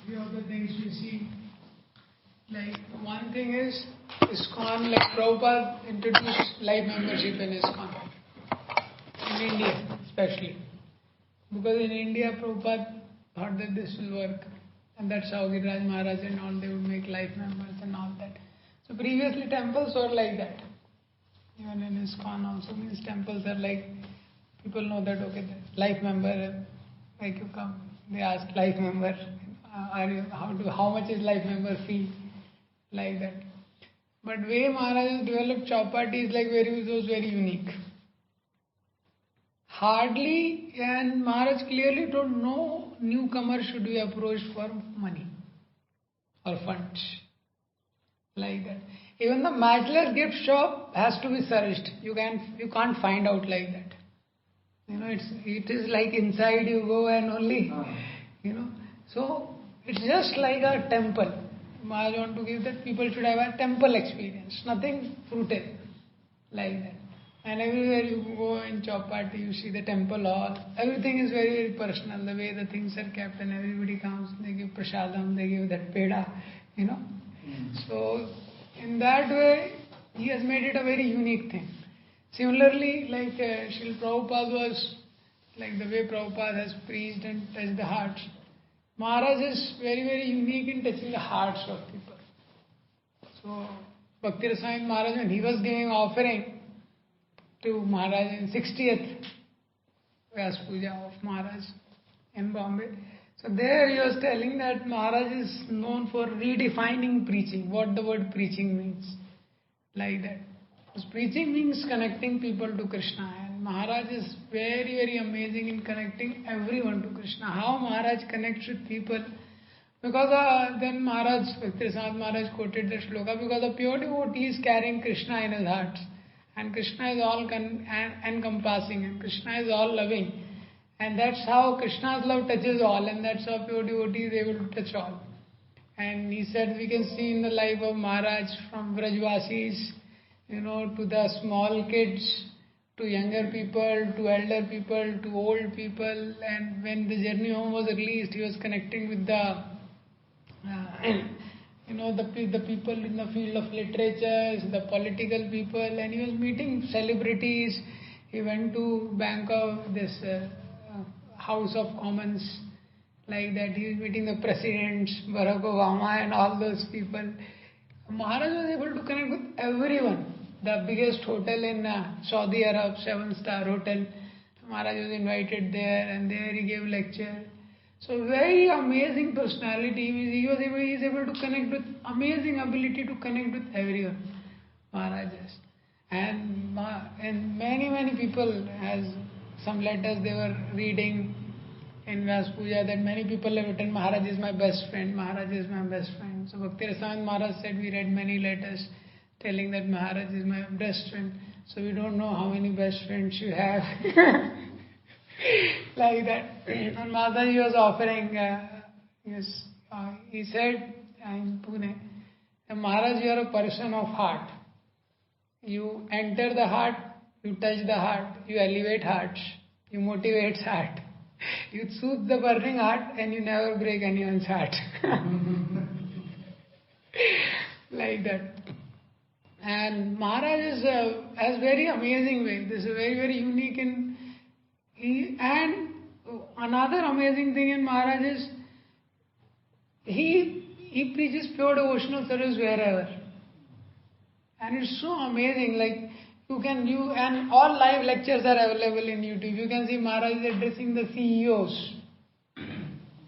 Few of the things we see, like one thing is ISKCON, like Prabhupada introduced life membership in ISKCON, in India especially. Because in India, Prabhupada thought that this will work, and that's how Giriraj Maharaj and all, they would make life members and all that. So previously temples were like that. Even in ISKCON also means temples are like, people know that, okay, the life member, like you come, they ask life member, how much is life member fee, like that. But way Maharaj has developed Chowpatty is like was very unique. Hardly, and Maharaj clearly told no newcomer should be approached for money or funds, like that. Even the matchless gift shop has to be searched. You can't find out like that. It is like inside you go and only, So it's just like a temple. Maharaj want to give that people should have a temple experience, nothing fruited, like that. And everywhere you go in Chowpatty, you see the temple hall. Everything is very, very personal. The way the things are kept, and everybody comes, they give prasadam, they give that peda. So in that way, he has made it a very unique thing. Similarly, like Srila Prabhupada was, like the way Prabhupada has preached and touched the hearts, Maharaj is very, very unique in touching the hearts of people. So, Bhakti Rasamrita Maharaj, when he was giving offering to Maharaj in 60th Vyas Puja of Maharaj in Bombay, so there he was telling that Maharaj is known for redefining preaching, what the word preaching means, like that. Because preaching means connecting people to Krishna, and Maharaj is very, very amazing in connecting everyone to Krishna. How Maharaj connects with people, because then Maharaj, Bhakti Rasamrita Maharaj quoted the shloka, because the pure devotee is carrying Krishna in his heart, and Krishna is all encompassing, and Krishna is all loving, and that's how Krishna's love touches all, and that's how pure devotee is able to touch all. And he said we can see in the life of Maharaj, from Brajvasis, to the small kids, to younger people, to elder people, to old people. And when the Journey Home was released, he was connecting with the people in the field of literature, the political people, and he was meeting celebrities. He went to bank of this House of Commons, like that. He was meeting the presidents, Barack Obama, and all those people. Maharaj was able to connect with everyone. The biggest hotel in Saudi Arab, 7-star hotel, Maharaj was invited there, and there he gave lecture. So very amazing personality. He is able to connect with, amazing ability to connect with everyone, Maharaj has. And many, many people, as some letters they were reading in Vyas Puja, that many people have written, Maharaj is my best friend, Maharaj is my best friend. So Bhakti Rasamrita Maharaj said, we read many letters telling that Maharaj is my best friend. So we don't know how many best friends you have. Like that. And Maharaj was offering, he said in Pune, Maharaj, you are a person of heart. You enter the heart, you touch the heart, you elevate hearts, you motivate heart. You soothe the burning heart, and you never break anyone's heart. Like that. And Maharaj has very amazing way. This is very, very unique and another amazing thing in Maharaj is he preaches pure devotional service wherever. And it's so amazing, like and all live lectures are available in YouTube. You can see Maharaj is addressing the CEOs,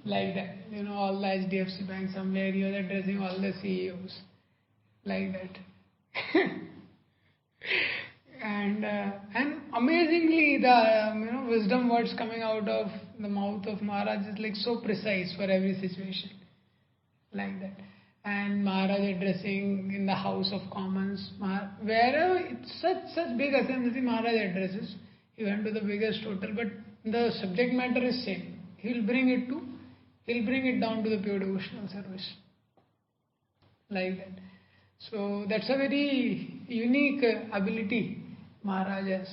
like that. All the HDFC Bank, somewhere he was addressing all the CEOs, like that. And amazingly, the wisdom words coming out of the mouth of Maharaj is like so precise for every situation, like that. And Maharaj addressing in the House of Commons, wherever it's such big assembly, Maharaj addresses. He went to the biggest hotel, but the subject matter is same. He'll bring it down to the pure devotional service, like that. So that's a very unique ability Maharaj has.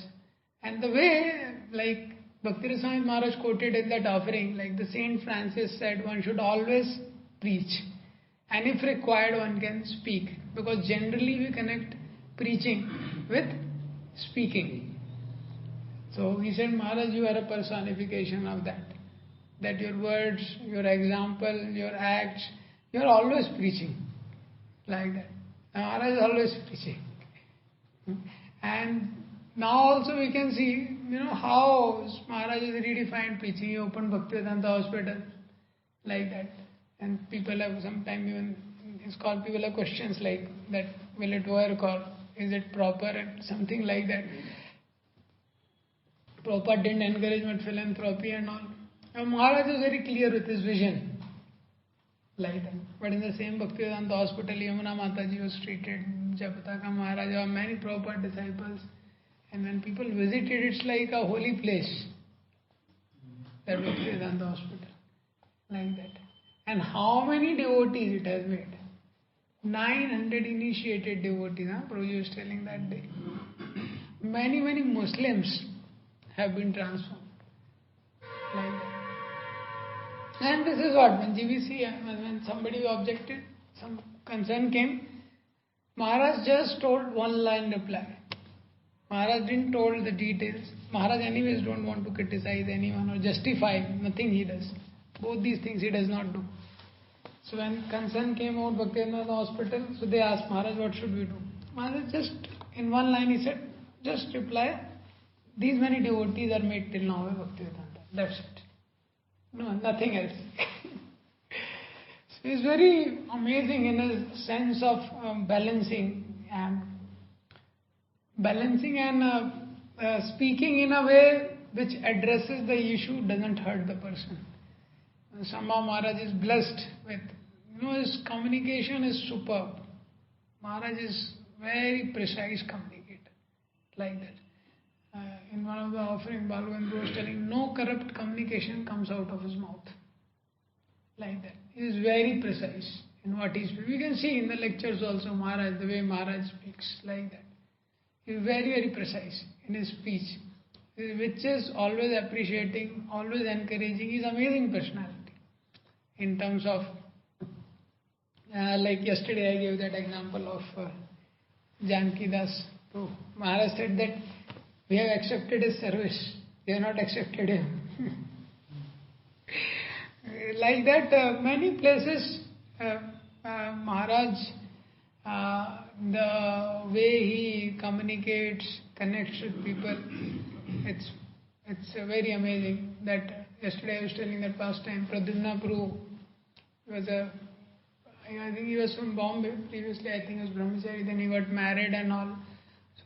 And the way, like Bhakti Swami Maharaj quoted in that offering, like the Saint Francis said, one should always preach. And if required, one can speak. Because generally we connect preaching with speaking. So he said, Maharaj, you are a personification of that. That your words, your example, your acts, you are always preaching. Like that. Maharaj is always preaching. And now also we can see, how Maharaj has redefined preaching. He opened Bhaktivedanta Hospital. Like that. And people have sometimes even, people have questions like that, will it work or is it proper and something like that. Prabhupada didn't encourage much philanthropy and all. And Maharaj is very clear with his vision. Like that. But in the same Bhaktivedanta Hospital, Yamuna Mataji was treated, Japataka Maharaj, there were many Prabhupada disciples. And when people visited, it's like a holy place. That Bhaktivedanta Hospital. Like that. And how many devotees it has made? 900 initiated devotees, Prabhuji was telling that day. Many Muslims have been transformed. Like that. And this is what, when GBC, when somebody objected, some concern came, Maharaj just told one line reply. Maharaj didn't told the details. Maharaj anyways don't want to criticize anyone or justify, nothing he does. Both these things he does not do. So when concern came out Bhaktivedanta Hospital, so they asked Maharaj, what should we do? Maharaj just, in one line he said, just reply, these many devotees are made till now by Bhaktivedanta. That's it. No, nothing else. So he's very amazing in his sense of balancing and speaking in a way which addresses the issue, doesn't hurt the person. Somehow Maharaj is blessed with, his communication is superb. Maharaj is very precise communicator, like that. In one of the offering, Balwendra was telling, no corrupt communication comes out of his mouth. Like that. He is very precise in what he speaks. We can see in the lectures also Maharaj, the way Maharaj speaks, like that. He is very precise in his speech, which is always appreciating, always encouraging. He is amazing personality. In terms of, like yesterday I gave that example of Janki Das. So Maharaj said that we have accepted his service, we have not accepted him. Like that, many places, Maharaj, the way he communicates, connects with people, it's very amazing. That yesterday I was telling that past time, Pradyumna Prabhu was I think he was from Bombay. Previously I think he was Brahmachari, then he got married and all.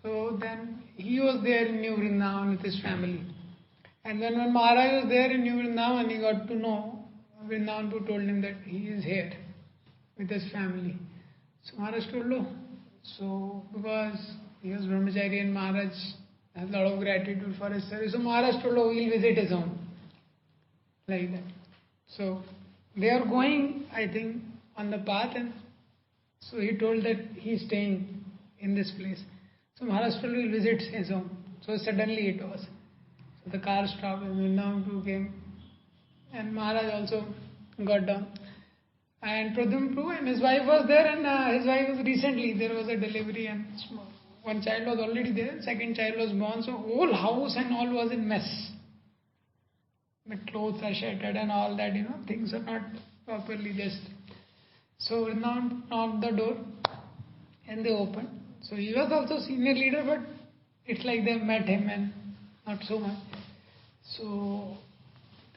So then he was there in New Vrindavan with his family. And then when Maharaj was there in New Vrindavan, he got to know, Vrindavan Prabhu told him that he is here with his family. So Maharaj told, oh, so because he was Brahmachari and Maharaj has a lot of gratitude for his service. So Maharaj told, oh, we'll visit his home. Like that. So they are going, I think, on the path, and so he told that he is staying in this place. So Maharaj told, we'll visit his home. So suddenly it was. So the car stopped and Vrindavan Prabhu came. And Maharaj also got down. And Pradyumna Prabhu and his wife was there, and his wife was recently, there was a delivery and one child was already there, second child was born, so whole house and all was in mess. The clothes are shattered and all that, things are not properly just. So Vrindavan knocked the door and they opened. So he was also senior leader, but it's like they met him and not so much. So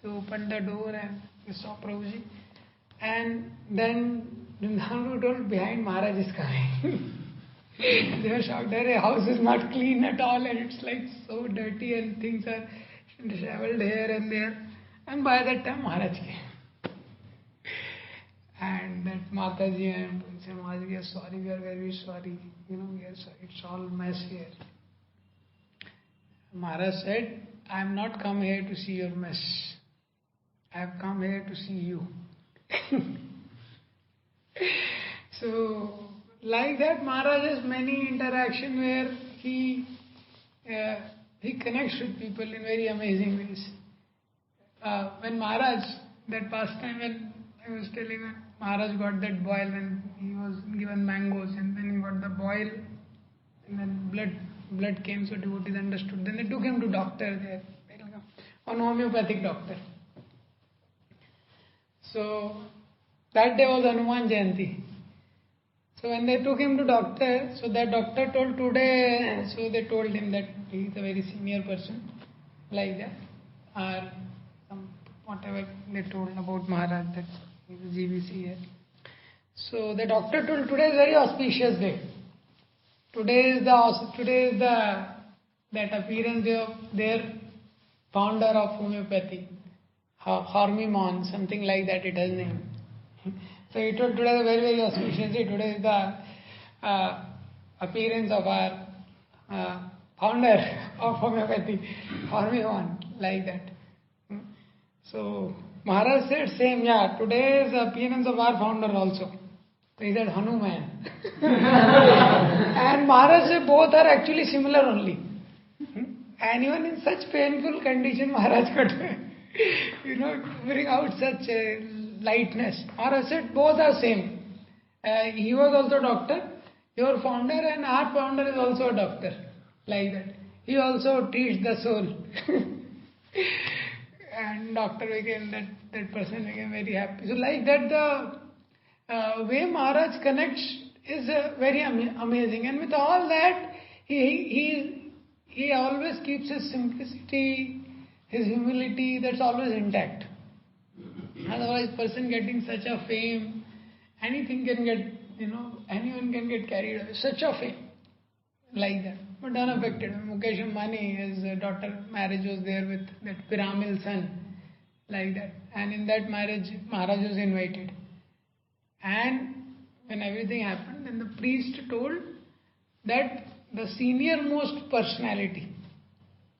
they opened the door and they saw Prabhuji. And then Vrindavan told, behind Maharaj is coming. They were shocked that the house is not clean at all and it's like so dirty and things are disheveled here and there. And by that time Maharaj came. And that Mataji and said, Maharaj, we are sorry, we are very sorry. We are sorry, it's all mess here. Maharaj said, I am not come here to see your mess. I have come here to see you. So, like that, Maharaj has many interaction where he He connects with people in very amazing ways. When Maharaj, that past time when I was telling you, Maharaj got that boil when he was given mangoes, and then he got the boil, and then blood came, so devotees understood. Then they took him to doctor there, on homeopathic doctor. So that day was Hanuman Jayanti. So when they took him to doctor, so that doctor told today, so they told him that he is a very senior person, like that, or some whatever they told about Maharaj, that he is a GBC here. So the doctor told today is very auspicious day. Today is that appearance of their founder of homeopathy, Harinaam, something like that it has name. So he told today is very, very auspicious day. Today is the appearance of our founder of homeopathy, Harinaam, like that. So Maharaj said same, yeah, today is the appearance of our founder also. So he said Hanuman. And Maharaj said both are actually similar only. And even in such painful condition, Maharaj could, bring out such lightness. Maharaj said both are same. He was also doctor. Your founder and our founder is also a doctor. Like that. He also treats the soul. And doctor became, that person became very happy. So like that, the way Maharaj connects is very amazing. And with all that, he always keeps his simplicity, his humility, that's always intact. Otherwise, person getting such a fame, anything can get, anyone can get carried away. Such a fame, like that. But unaffected. Mukesh Ambani, his daughter marriage was there with that Piramil son, like that. And in that marriage, Maharaj was invited. And when everything happened, then the priest told that the senior most personality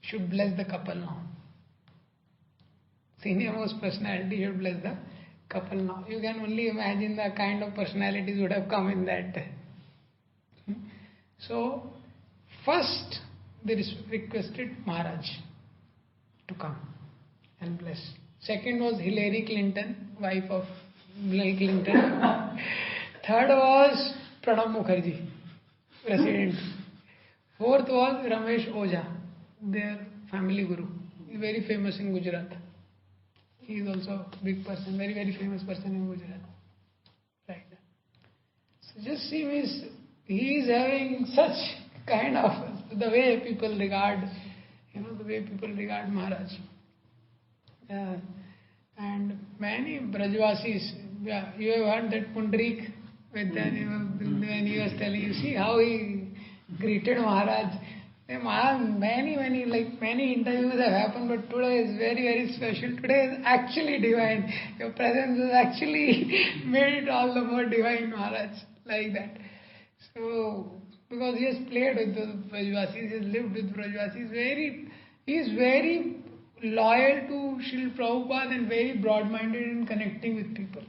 should bless the couple now. Senior most personality should bless the couple now. You can only imagine the kind of personalities would have come in that. So, first they requested Maharaj to come and bless. Second was Hillary Clinton, wife of Bill Clinton. Third was Pranab Mukherjee, president. Fourth was Ramesh Oja, their family guru. He is very famous in Gujarat. He is also a big person, very, very famous person in Gujarat. Right. So just see, he is having such kind of, the way people regard, the way people regard Maharaj. And many Brajvasis, you have heard that Pundarik, when he was telling you, see how he greeted Maharaj. Many interviews have happened, but today is very, very special. Today is actually divine. Your presence has actually made it all the more divine, Maharaj, like that. So, because he has played with the Brajvasis, he has lived with Brajvasis, he is very loyal to Srila Prabhupada and very broad-minded in connecting with people.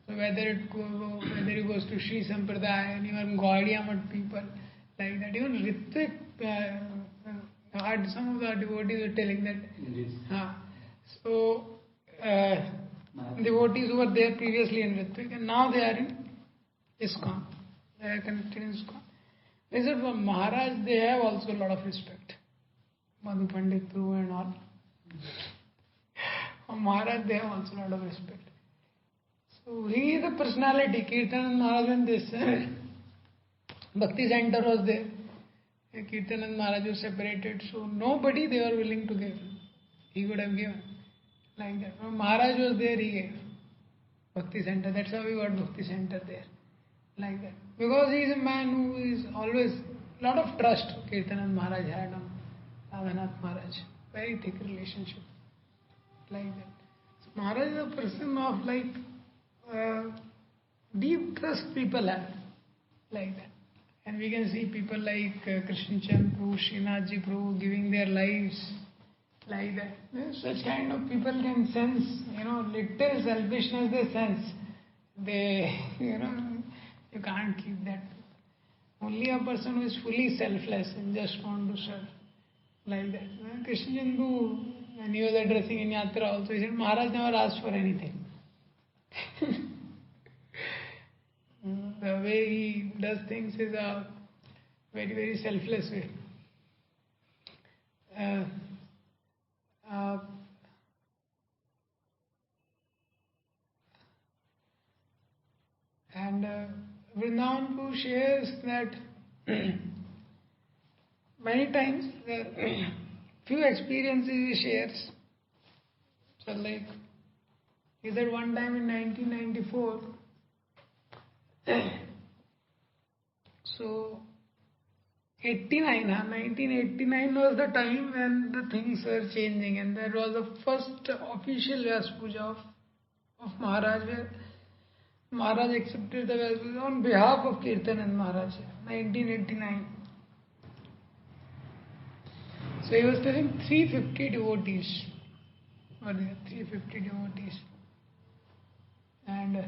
So whether he goes to Sri Sampradaya and even Gaudiya Math people, like that. Even Ritvik, some of the devotees were telling that. Devotees who were there previously in Ritvik and now they are in ISKCON. They are connected in ISKCON. They said for Maharaj they have also a lot of respect. Madhu Pandit Prabhu and all. For Maharaj they have also a lot of respect. So he is a personality. Kirtanand Maharaj and this Bhakti center was there. Kirtanand Maharaj was separated, so nobody they were willing to give. He would have given. Like that. When Maharaj was there, he gave. Bhakti center. That's how we got Bhakti center there. Like that. Because he is a man who is always a lot of trust Kirtanand Maharaj had on Radhanath Maharaj. Very thick relationship. Like that. So Maharaj is a person of deep trust people have. Like that. And we can see people like Krishna Chand Prabhu, Srinathji Prabhu giving their lives like that. Such kind of people can sense, little selfishness they sense. You can't keep that. Only a person who is fully selfless and just want to serve. Like that. Krishna Jandu, when he was addressing in Yatra also, he said, Maharaj never asked for anything. The way he does things is a very, very selfless way. And Vrindavan Prabhu shares that many times few experiences he shares. So like he said one time in 1994, so 1989 was the time when the things were changing, and there was the first official Vyas Puja of Maharaj, where Maharaj accepted the Vyas Puja on behalf of Kirtanand Maharaj, 1989. So he was telling 350 devotees were there, 350 devotees. And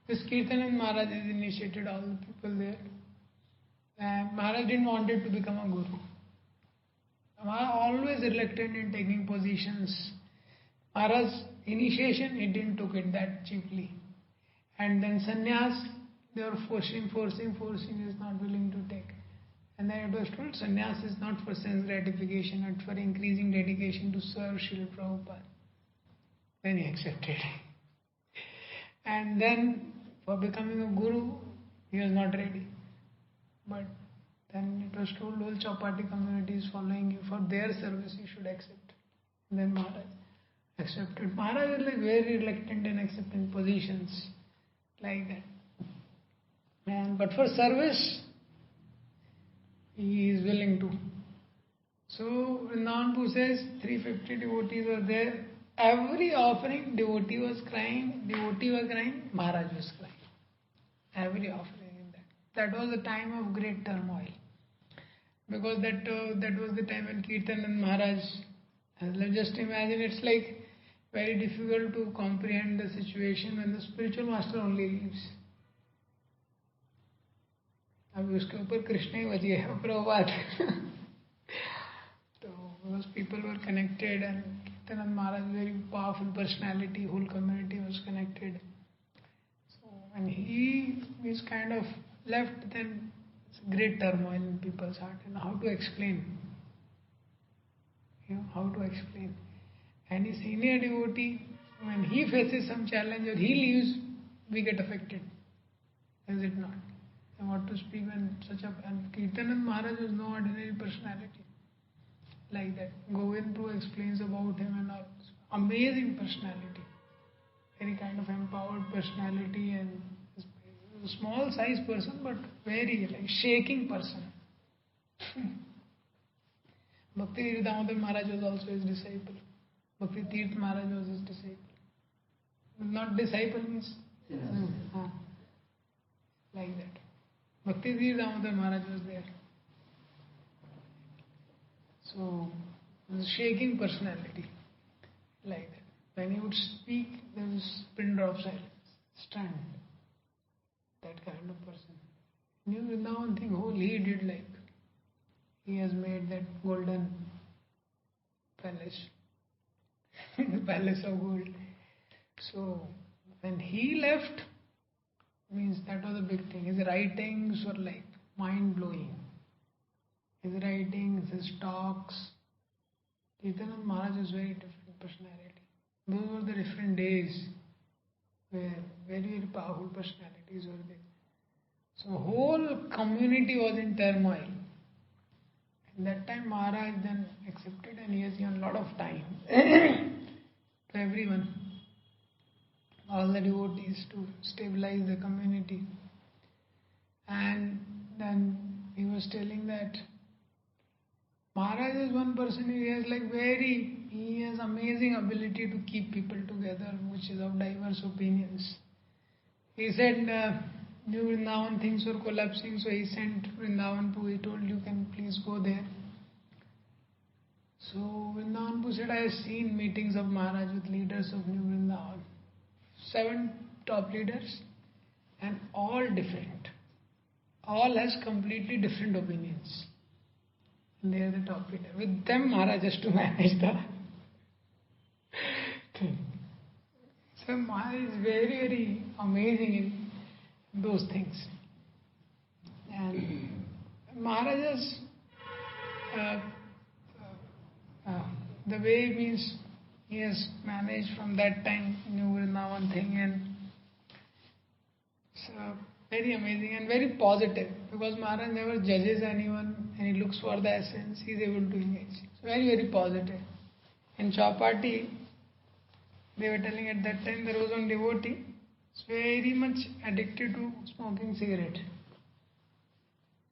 this Kirtanand Maharaj has initiated all the people there. And Maharaj didn't want it to become a guru. Maharaj always reluctant in taking positions. Maharaj's initiation, he didn't took it that cheaply. And then sannyas, they were forcing, he is not willing to take. And then it was told, sannyas is not for sense gratification, but for increasing dedication to serve Srila Prabhupada. Then he accepted. And then for becoming a guru, he was not ready. But then it was told, whole Chapati community is following you. For their service, you should accept. And then Maharaj accepted. Maharaj is like very reluctant in accepting positions like that. But for service, he is willing to. So Vrindavan Prabhu says 350 devotees were there. Every offering, devotee was crying, Maharaj was crying. Every offering. That was the time of great turmoil, because that was the time when Kirtanand Maharaj, just imagine, it's like very difficult to comprehend the situation when the spiritual master only leaves. अभी उसके ऊपर कृष्ण ही बची है Prabhupada. So those people were connected, and Kirtanand Maharaj, very powerful personality, whole community was connected. So when he is kind of left, then it's great turmoil in people's heart. And how to explain? How to explain? Any senior devotee, when he faces some challenge or he leaves, we get affected. Is it not? And what to speak when such a... And Kirtanand Maharaj was no ordinary personality. Like that. Govind Prabhu explains about him, and all. Amazing personality. Very kind of empowered personality, and a small size person, but very like shaking person. Bhakti Tirth Damodar Maharaj was also his disciple. Bhakti Tirth Maharaj was his disciple. Not disciple means like that. Bhakti Tirth Damodar Maharaj was there. So it was a shaking personality. Like that. When he would speak, there was pin drop silence. Stand. That kind of person. New Vrindavan thing, whole he did, like he has made that golden palace, the palace of gold. So when he left, means that was a big thing. His writings were like mind blowing. His writings, his talks. Kirtanand Maharaj is very different personality. Those were the different days where very, very powerful personalities were there. So whole community was in turmoil. And that time Maharaj then accepted, and he has given a lot of time to everyone, all the devotees, to stabilize the community. And then he was telling that Maharaj is one person, he has amazing ability to keep people together, which is of diverse opinions. He said New Vrindavan things were collapsing, so he sent Vrindavan Prabhu, he told, you can please go there. So Vrindavan Prabhu said, I have seen meetings of Maharaj with leaders of New Vrindavan. 7 top leaders, and all different. All has completely different opinions. And they are the top leader. With them, Maharaj has to manage the thing. So Maharaj is very, very amazing in those things. And Maharaj has the way means he has managed from that time New Vrindavan thing, and so very amazing and very positive, because Maharaj never judges anyone and he looks for the essence, he is able to engage. So very, very positive. In Chowpatty, they were telling at that time there was one devotee very much addicted to smoking cigarette.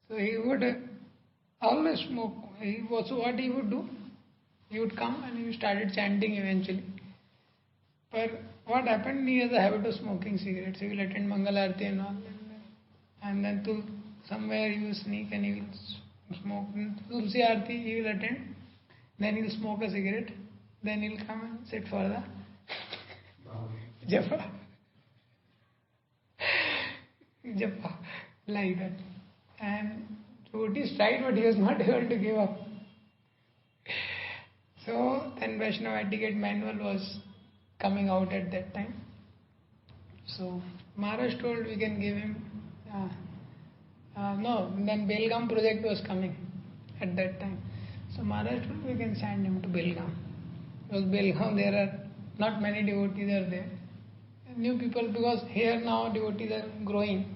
So he would always smoke. So what he would do? He would come and he started chanting eventually. But what happened? He has a habit of smoking cigarettes. He will attend Mangal Aarti and all. And then to somewhere he will sneak and he will smoke. Tulsi Aarti he will attend. Then he will smoke a cigarette. Then he will come and sit for the japa. Japa. Like that. And devotee tried, but he was not able to give up. So then Vaishnava etiquette manual was coming out at that time. So Maharaj told we can give him. Then Belgaum project was coming at that time. So Maharaj told we can send him to Belgaum. Because Belgaum there are not many devotees are there. New people, because here now devotees are growing.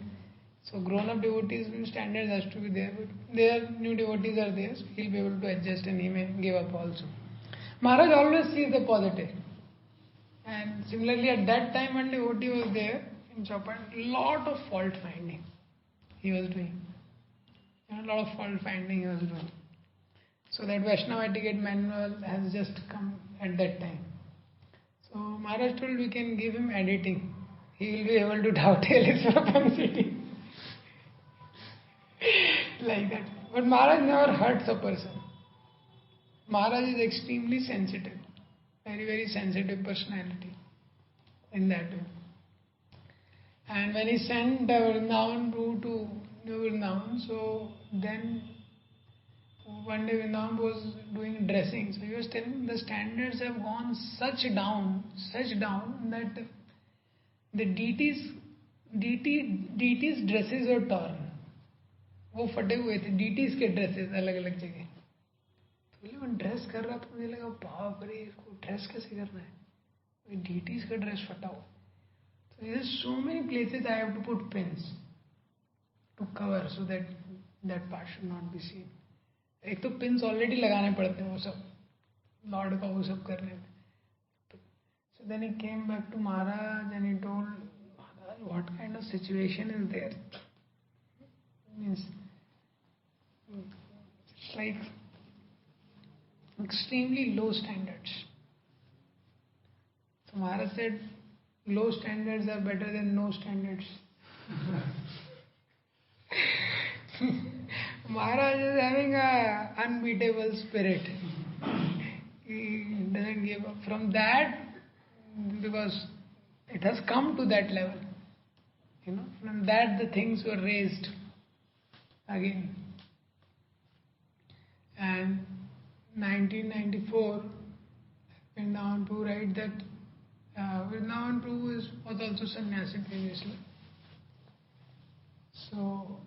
So grown-up devotees standards has to be there. But there new devotees are there, so he'll be able to adjust and he may give up also. Maharaj always sees the positive. And similarly at that time when devotee was there in Chowpatty, lot of fault finding he was doing. A lot of fault finding he was doing. So that Vaishnava etiquette manual has just come at that time. So Maharaj told we can give him editing. He will be able to dovetail his propensity. Like that. But Maharaj never hurts a person. Maharaj is extremely sensitive. Very, very sensitive personality in that way. And when he sent Vrindavan to New Vrindavan, so then one day Vrindavan was doing dressing. So he was telling the standards have gone such down that the deities dresses were torn. वो फटे हुए थे deities के dresses अलग अलग जगह. तो मैं ड्रेस कर रहा था, मुझे लगा बाप रे इसको ड्रेस कैसे करना है, डीटीज का ड्रेस फटा हुआ. So there are so many places I have to put pins to cover so that that part should not be seen. एक तो पिन्स ऑलरेडी लगाने पड़ते हैं वो सब लॉर्ड का वो सब करने में. So then he came back to Maharaj and he told Maharaj, what kind of situation is there? Means it's like extremely low standards. So Maharaj said, low standards are better than no standards. Maharaj is having a unbeatable spirit. He doesn't give up from that because it has come to that level. From that the things were raised again. And 1994, Vrindavan Prabhu write that Vrindavan Prabhu was also sannyasi previously. So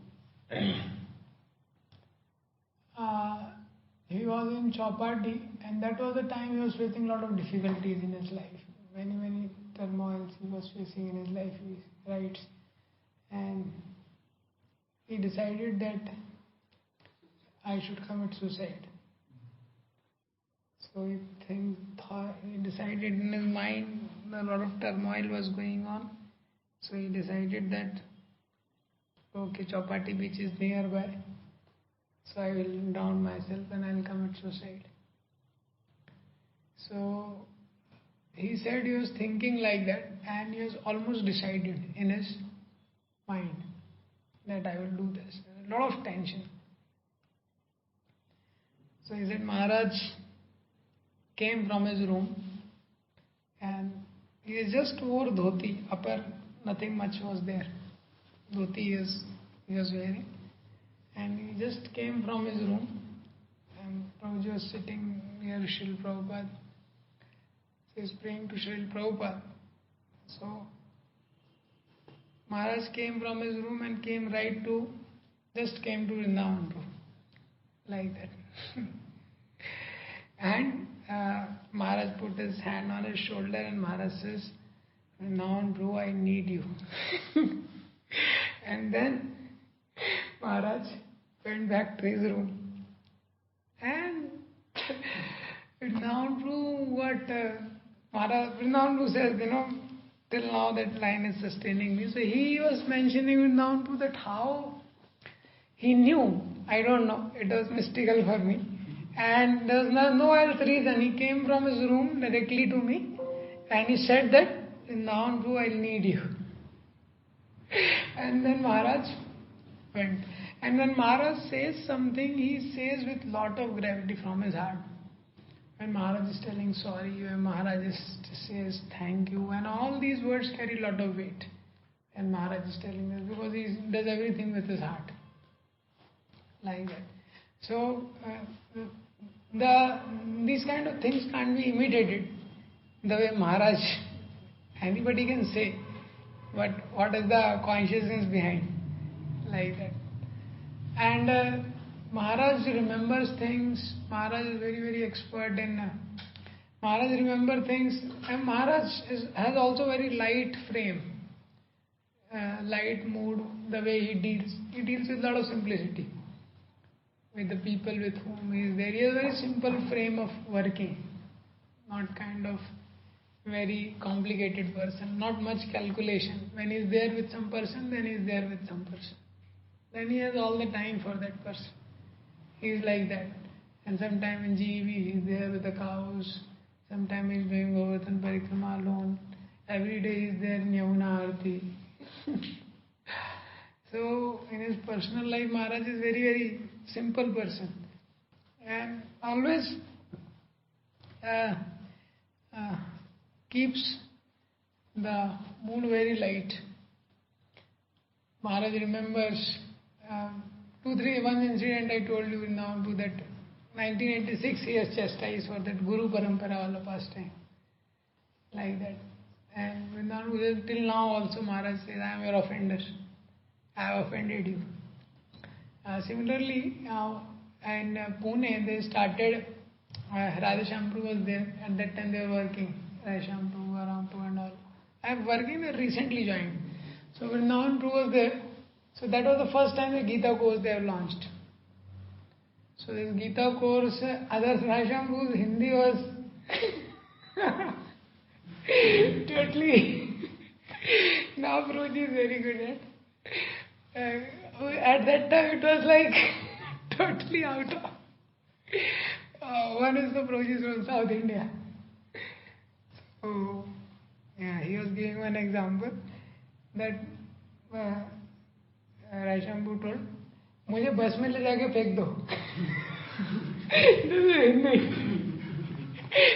he was in Chowpatty, and that was the time he was facing a lot of difficulties in his life. Many turmoils he was facing in his life, he writes. And he decided that I should commit suicide. So he decided in his mind, a lot of turmoil was going on. So he decided that, okay, Chowpatty beach is nearby, so I will drown myself and I will commit suicide. So he said he was thinking like that, and he was almost decided in his mind that I will do this. A lot of tension. So he said Maharaj came from his room and he just wore dhoti, upper nothing much was there. Dhoti he was wearing, and he just came from his room And Prabhuji was sitting near Srila Prabhupada. He was praying to Srila Prabhupada. So Maharaj came from his room and came just came to Vrindavan, like that. And Maharaj put his hand on his shoulder and Maharaj says, Vrindavan Prabhu, I need you. And then Maharaj went back to his room. And Vrindavan Prabhu, Vrindavan Prabhu says, till now that line is sustaining me. So he was mentioning Vrindavan Prabhu that how he knew, I don't know, it was mystical for me. And there was no else reason. He came from his room directly to me and he said that, Vrindavan Prabhu, I need you. And then Maharaj went. And when Maharaj says something, he says with lot of gravity from his heart. When Maharaj is telling sorry, when Maharaj says thank you, and all these words carry lot of weight. And Maharaj is telling us because he does everything with his heart. Like that. So, these kind of things can't be imitated. The way Maharaj, anybody can say, but what is the consciousness behind? Like that. And Maharaj remembers things. Maharaj is very, very expert in. Maharaj remember things. And Maharaj has also very light frame, light mood. The way he deals with a lot of simplicity with the people with whom he is there. He has a very simple frame of working, not kind of very complicated person, not much calculation. When he is there with some person, then he is there with some person. Then he has all the time for that person. He is like that. And sometime in GEV he is there with the cows. Sometime he is doing Govardhan Parikrama alone. Every day he is there in Yamuna Aarti. So in his personal life, Maharaj is very, very simple person. And always keeps the mood very light. Maharaj remembers one incident I told you now to that 1986 he has chastised for that Guru Parampara wala pastime. Like that. And till now also Maharaj says, I am your offender. I have offended you. Similarly, in Pune they started, Radhashyam was there. At that time they were working. Radhashyam, Arampu and all. I am working, they recently joined. So Vrindavan was there. So that was the first time the Gita course they have launched. So this Gita course, other Radhashyam Hindi was totally. Now Prabhuji is very good at. At that time it was like totally out of. One is the Prabhuji from South India. So, yeah, he was giving one example that Radhashyam told, मुझे बस में ले जाके फेंक दो. This is Hindi.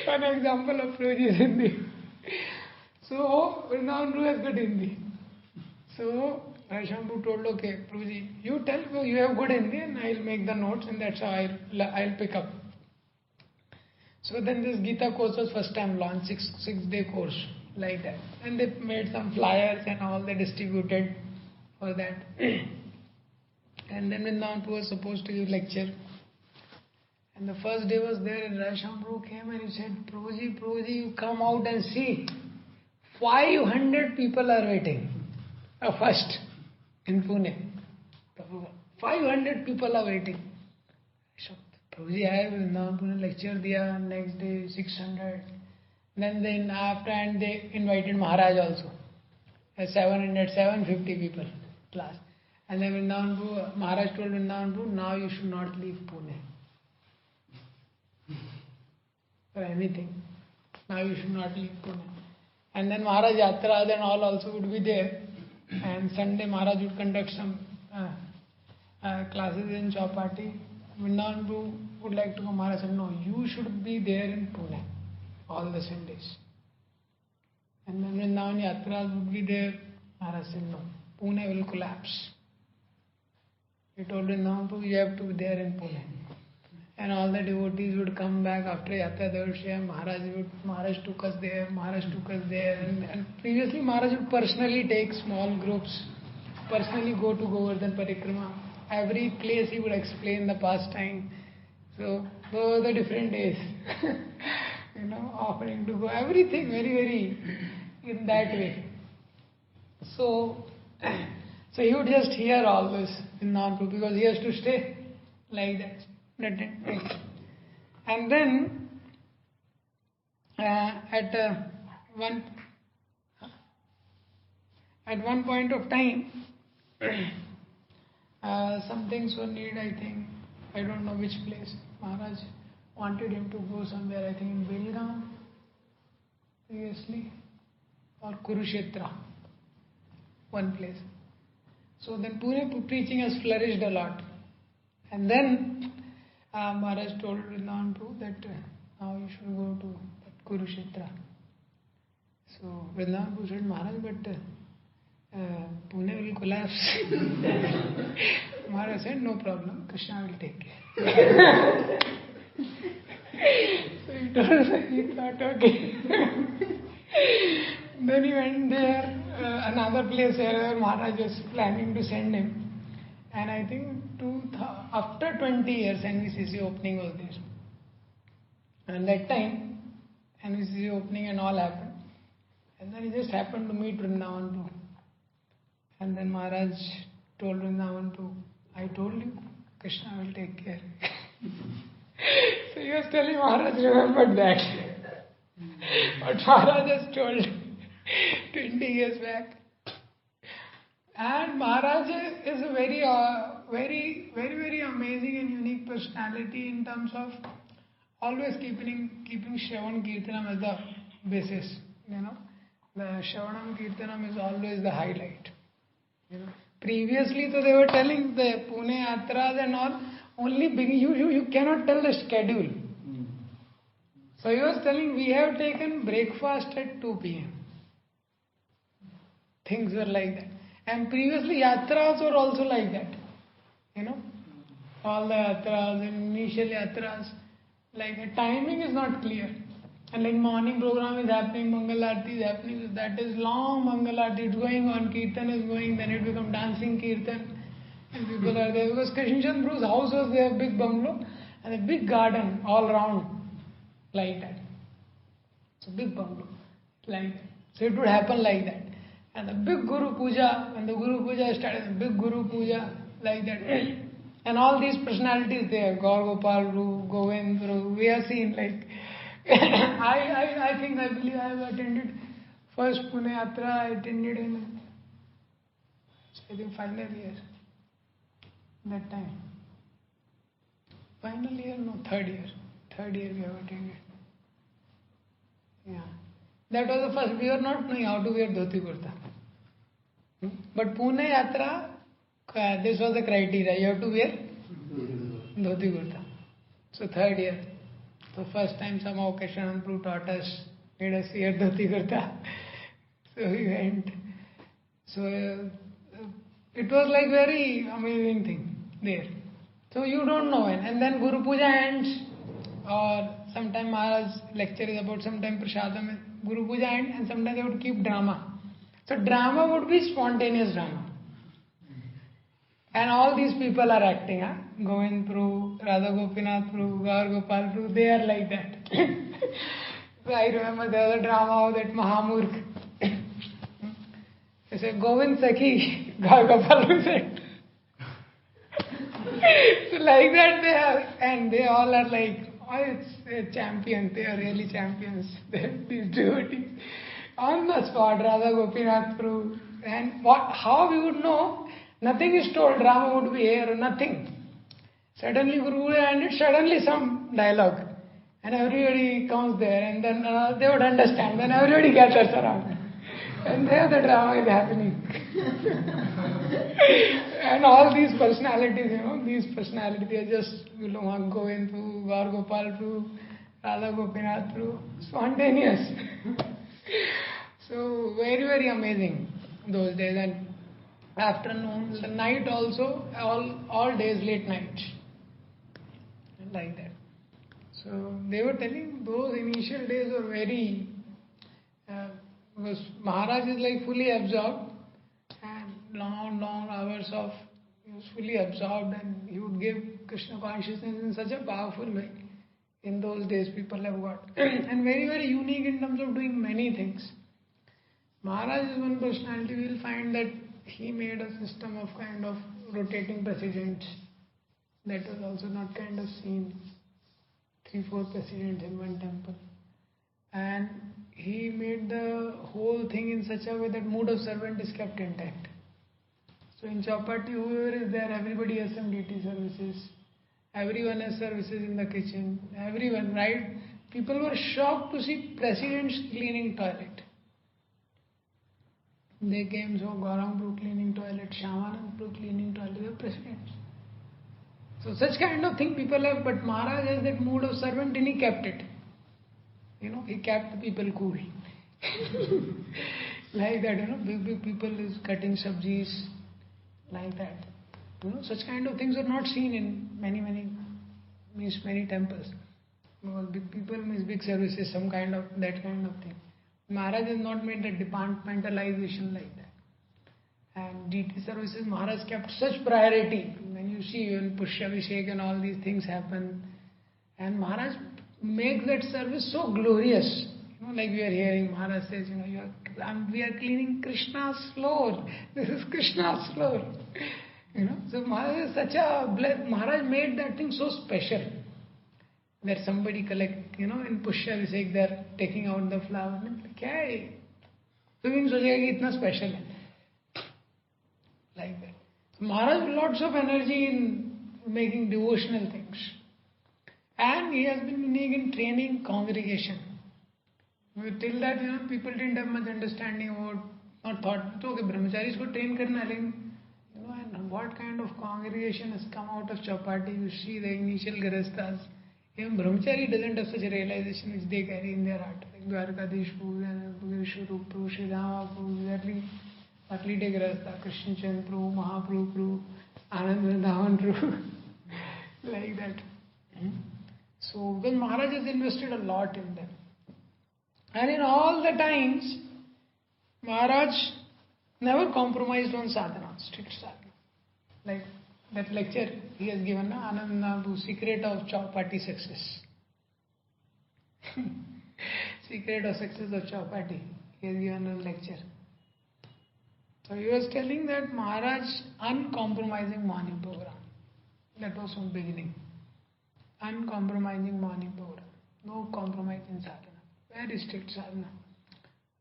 One example of Prabhuji's Hindi. So, Vrindavan has good Hindi. So, Radhashyam told, okay, Prabhuji, you tell, you have good Hindi and I'll make the notes and that's how I'll pick up. So then this Gita course was first time launched, six-day course, like that. And they made some flyers and all they distributed for that. And then Vrindavan was supposed to give lecture. And the first day was there and Radhashyam came and he said, Prabhuji, you come out and see. 500 people are waiting. First in Pune. 500 people are waiting. Prabhuji, I have Pune lecture diya, next day 600. Then after and they invited Maharaj also. 750 people class. And then Maharaj told Vrindavan, now you should not leave Pune. For anything. Now you should not leave Pune. And then Maharaj Yatras and all also would be there. And Sunday Maharaj would conduct some classes in Chowpatty. Vrindavan would like to come. Maharaj said, no, you should be there in Pune all the Sundays. And then Vrindavan Yatras would be there. Maharaj said, no, Pune will collapse. He told Vrindavan, you have to be there in Pune. And all the devotees would come back after Yatra. They would share, Maharaj took us there, Maharaj took us there. And previously Maharaj would personally take small groups, personally go to Govardhan Parikrama. Every place he would explain the pastime. So those were the different days. Offering to go, everything very, very in that way. So he would just hear all this in non-group because he has to stay like that. And then at one point of time, some things were needed, I think. I don't know which place. Maharaj wanted him to go somewhere, I think in Belgaum, previously, or Kurukshetra, one place. So then Pune preaching has flourished a lot. And then Maharaj told Vrindavan Prabhu that now you should go to Kurukshetra. So Vrindavan Prabhu said, Maharaj, but Pune will collapse. Maharaj said, no problem, Krishna will take care. So he thought, okay. Then he went there, another place where Maharaj was planning to send him. And I think after 20 years, NVCC opening was there. And that time, NVCC opening and all happened. And then he just happened to meet Vrindavan Prabhu. And then Maharaj told Vrindavan Prabhu, I told you, Krishna will take care. So he was telling Maharaj, remembered that. But Maharaj has told 20 years back. And Maharaj is a very, very amazing and unique personality in terms of always keeping Shravan Kirtanam as the basis. The Shravanam Kirtanam is always the highlight. Previously, so they were telling the Pune Yatras and all, only you cannot tell the schedule. So he was telling, we have taken breakfast at 2 p.m. Things were like that. And previously Yatras were also like that. All the Yatras, initial Yatras, like the timing is not clear. And like morning program is happening, Mangal Aarti is happening, that is long Mangal Aarti, it's going on, Kirtan is going, then it becomes dancing Kirtan. And people are there because Krishna Chandru's house was there, big bungalow, and a big garden all around, like that. So big bungalow, like that. So it would happen like that. And the big Guru Puja, when the Guru Puja started, the big Guru Puja, like that. And all these personalities there, Gaur Gopal Ru, Govind Ru, we have seen like, I believe I have attended first Pune Yatra, I attended in, I think, final year. That time. Final year, no, third year. Third year we have attended. Yeah. That was the first. We were not knowing how to wear dhoti kurta. But Pune Yatra, this was the criteria. You have to wear dhoti kurta. So third year. So first time somehow Krishnanand Prabhu taught us, made us wear dhoti kurta. So we went. So it was like very amazing thing there. So you don't know when. And then Guru Puja ends, or sometime Maharaj lecture is about, sometime Prasadam, Guru Puja ends, and sometimes they would keep drama. So drama would be spontaneous drama. And all these people are acting, Govind Prabhu, Radha Gopinath Prabhu, Gaur Gopal Prabhu, they are like that. So I remember there was a drama of that Mahamurk. They said, Govind Sakhi, Gaur Gopal Prabhu said. So like that they are, and they all are like, it's champions, they are really champions, these devotees. On the spot, Radha Gopinath Prabhu. And how we would know? Nothing is told, drama would be here, nothing. Suddenly Guru would end it, suddenly some dialogue. And everybody comes there, and then they would understand. Then everybody gathers around. And there the drama is happening. And all these personalities, they are just, Govind Prabhu, Gaur Gopal Prabhu, Radha Gopinath Prabhu, spontaneous. So very, very amazing those days. And afternoon, the night also, all days late night. Like that. So they were telling those initial days were very, because Maharaj is like fully absorbed and long hours of, he was fully absorbed and he would give Krishna consciousness in such a powerful way. In those days people have got and very unique in terms of doing many things. Maharaj is one personality. We will find that he made a system of kind of rotating presidents. That was also not kind of seen. 3-4 presidents in one temple. And he made the whole thing in such a way that mood of servant is kept intact. So in Chowpatty, whoever is there, everybody has some deity services. Everyone has services in the kitchen. Everyone, right? People were shocked to see presidents cleaning toilet. They came, so Gaurang cleaning toilet, Shyamanand cleaning toilet, they were presidents. So such kind of thing people have, but Maharaj has that mood of servant and he kept it. He kept the people cool. Like that, big people is cutting sabjis, like that. Such kind of things are not seen in many temples. Because big people means big services, that kind of thing. Maharaj has not made that departmentalization like that. And deity services, Maharaj kept such priority. When you see even Pushyabhishek and all these things happen, and Maharaj makes that service so glorious. Like we are hearing, Maharaj says, we are cleaning Krishna's floor. This is Krishna's floor. So Maharaj is Maharaj made that thing so special. That somebody in Pushyabhishek they're taking out the flower. Kya hai? So we sochega itna special hai. Like that. So Maharaj has lots of energy in making devotional things. And he has been unique in training congregation. Till that, people didn't have much understanding about, not thought, okay, brahmacharis ko train karna hai, and what kind of congregation has come out of Chowpatty. You see the initial Grihasthas. Even brahmachari doesn't have such a realization which they carry in their heart. Like Dwarkadish Prabhu, Vishwarup Prabhu, Sridhama Prabhu, exactly. Atlete Grihastha, Krishna Chand Prabhu, Mahaprabhu Prabhu, Anand Vrindavan Prabhu. Like that. So, because Maharaj has invested a lot in them. And in all the times, Maharaj never compromised on sadhana, strict sadhana. Like that lecture he has given, Anand Secret of Chowpatty Success. Secret of Success of Chowpatty. He has given a lecture. So he was telling that Maharaj uncompromising morning program. That was from beginning. Uncompromising morning program. No compromise in sadhana. Very strict sadhana.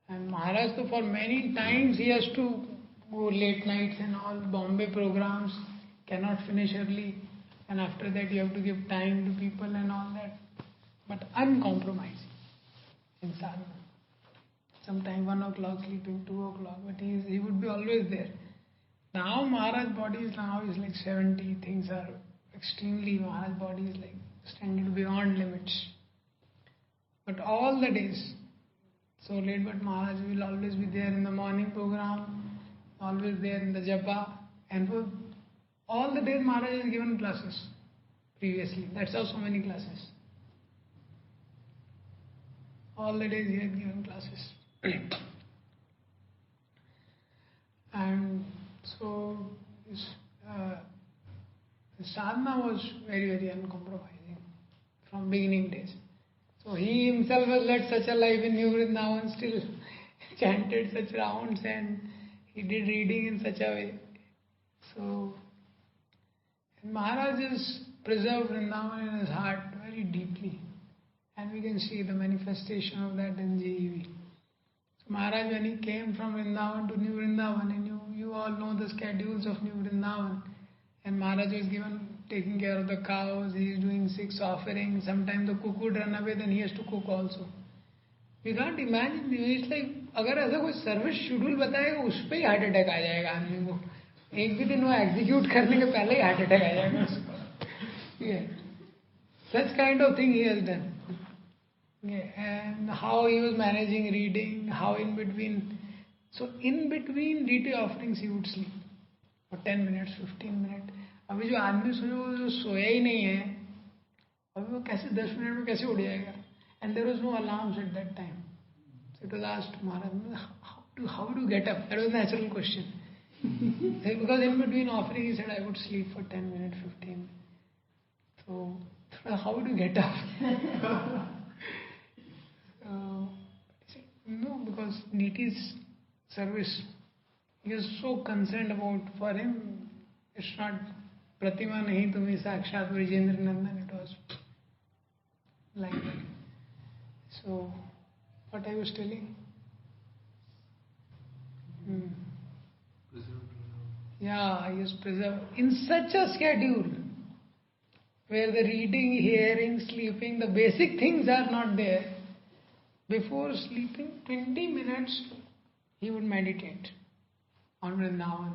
And Maharaj, so for many times he has to go late nights and all Bombay programs, cannot finish early, and after that you have to give time to people and all that. But uncompromising in sadhana. Sometime 1 o'clock sleeping, 2 o'clock, but he would be always there. Now Maharaj body is like 70, things are extremely, Maharaj body is like extended beyond limits. But all the days, so late, but Maharaj will always be there in the morning program, always there in the japa, and for all the days Maharaj has given classes previously. That's how so many classes. All the days he had given classes. And so sadhana was very uncompromising from beginning days. So he himself has led such a life in New Vrindavan, still chanted such rounds and he did reading in such a way. So Maharaj has preserved Vrindavan in his heart very deeply, and we can see the manifestation of that in JEV. So Maharaj, when he came from Vrindavan to New Vrindavan, and you all know the schedules of New Vrindavan, and Maharaj was taking care of the cows, he is doing 6 offerings, sometimes the cook would run away, then he has to cook also. You can't imagine, it's like, अगर ऐसा कोई service schedule बताएगा उस पर ही heart attack आ जाएगा आदमी को. एक भी दिन वो एग्जीक्यूट करने के पहले ही हार्ट अटैक आ जाएगा उसको. Such kind of thing he has done. And how he was managing reading, how in between. So in between deity offerings he would sleep for 10 minutes, 15 minutes. अभी जो आदमी सोया ही नहीं है अभी वो कैसे 10 मिनट में कैसे उड़ जाएगा? And there was no alarms at that time. So it was asked Maharaj, how do you get up? That was a natural question. Because in between offering, he said, I would sleep for 10 minutes, 15 minutes. So, how would you get up? He said, no, because deity's service, he is so concerned about, for him, it's not Pratima nahi tumi sakshat Vijendra Nandan, it was like that. So, what I was telling? Yeah, he is preserved in such a schedule where the reading, hearing, sleeping, the basic things are not there. Before sleeping, 20 minutes he would meditate on Vrindavan.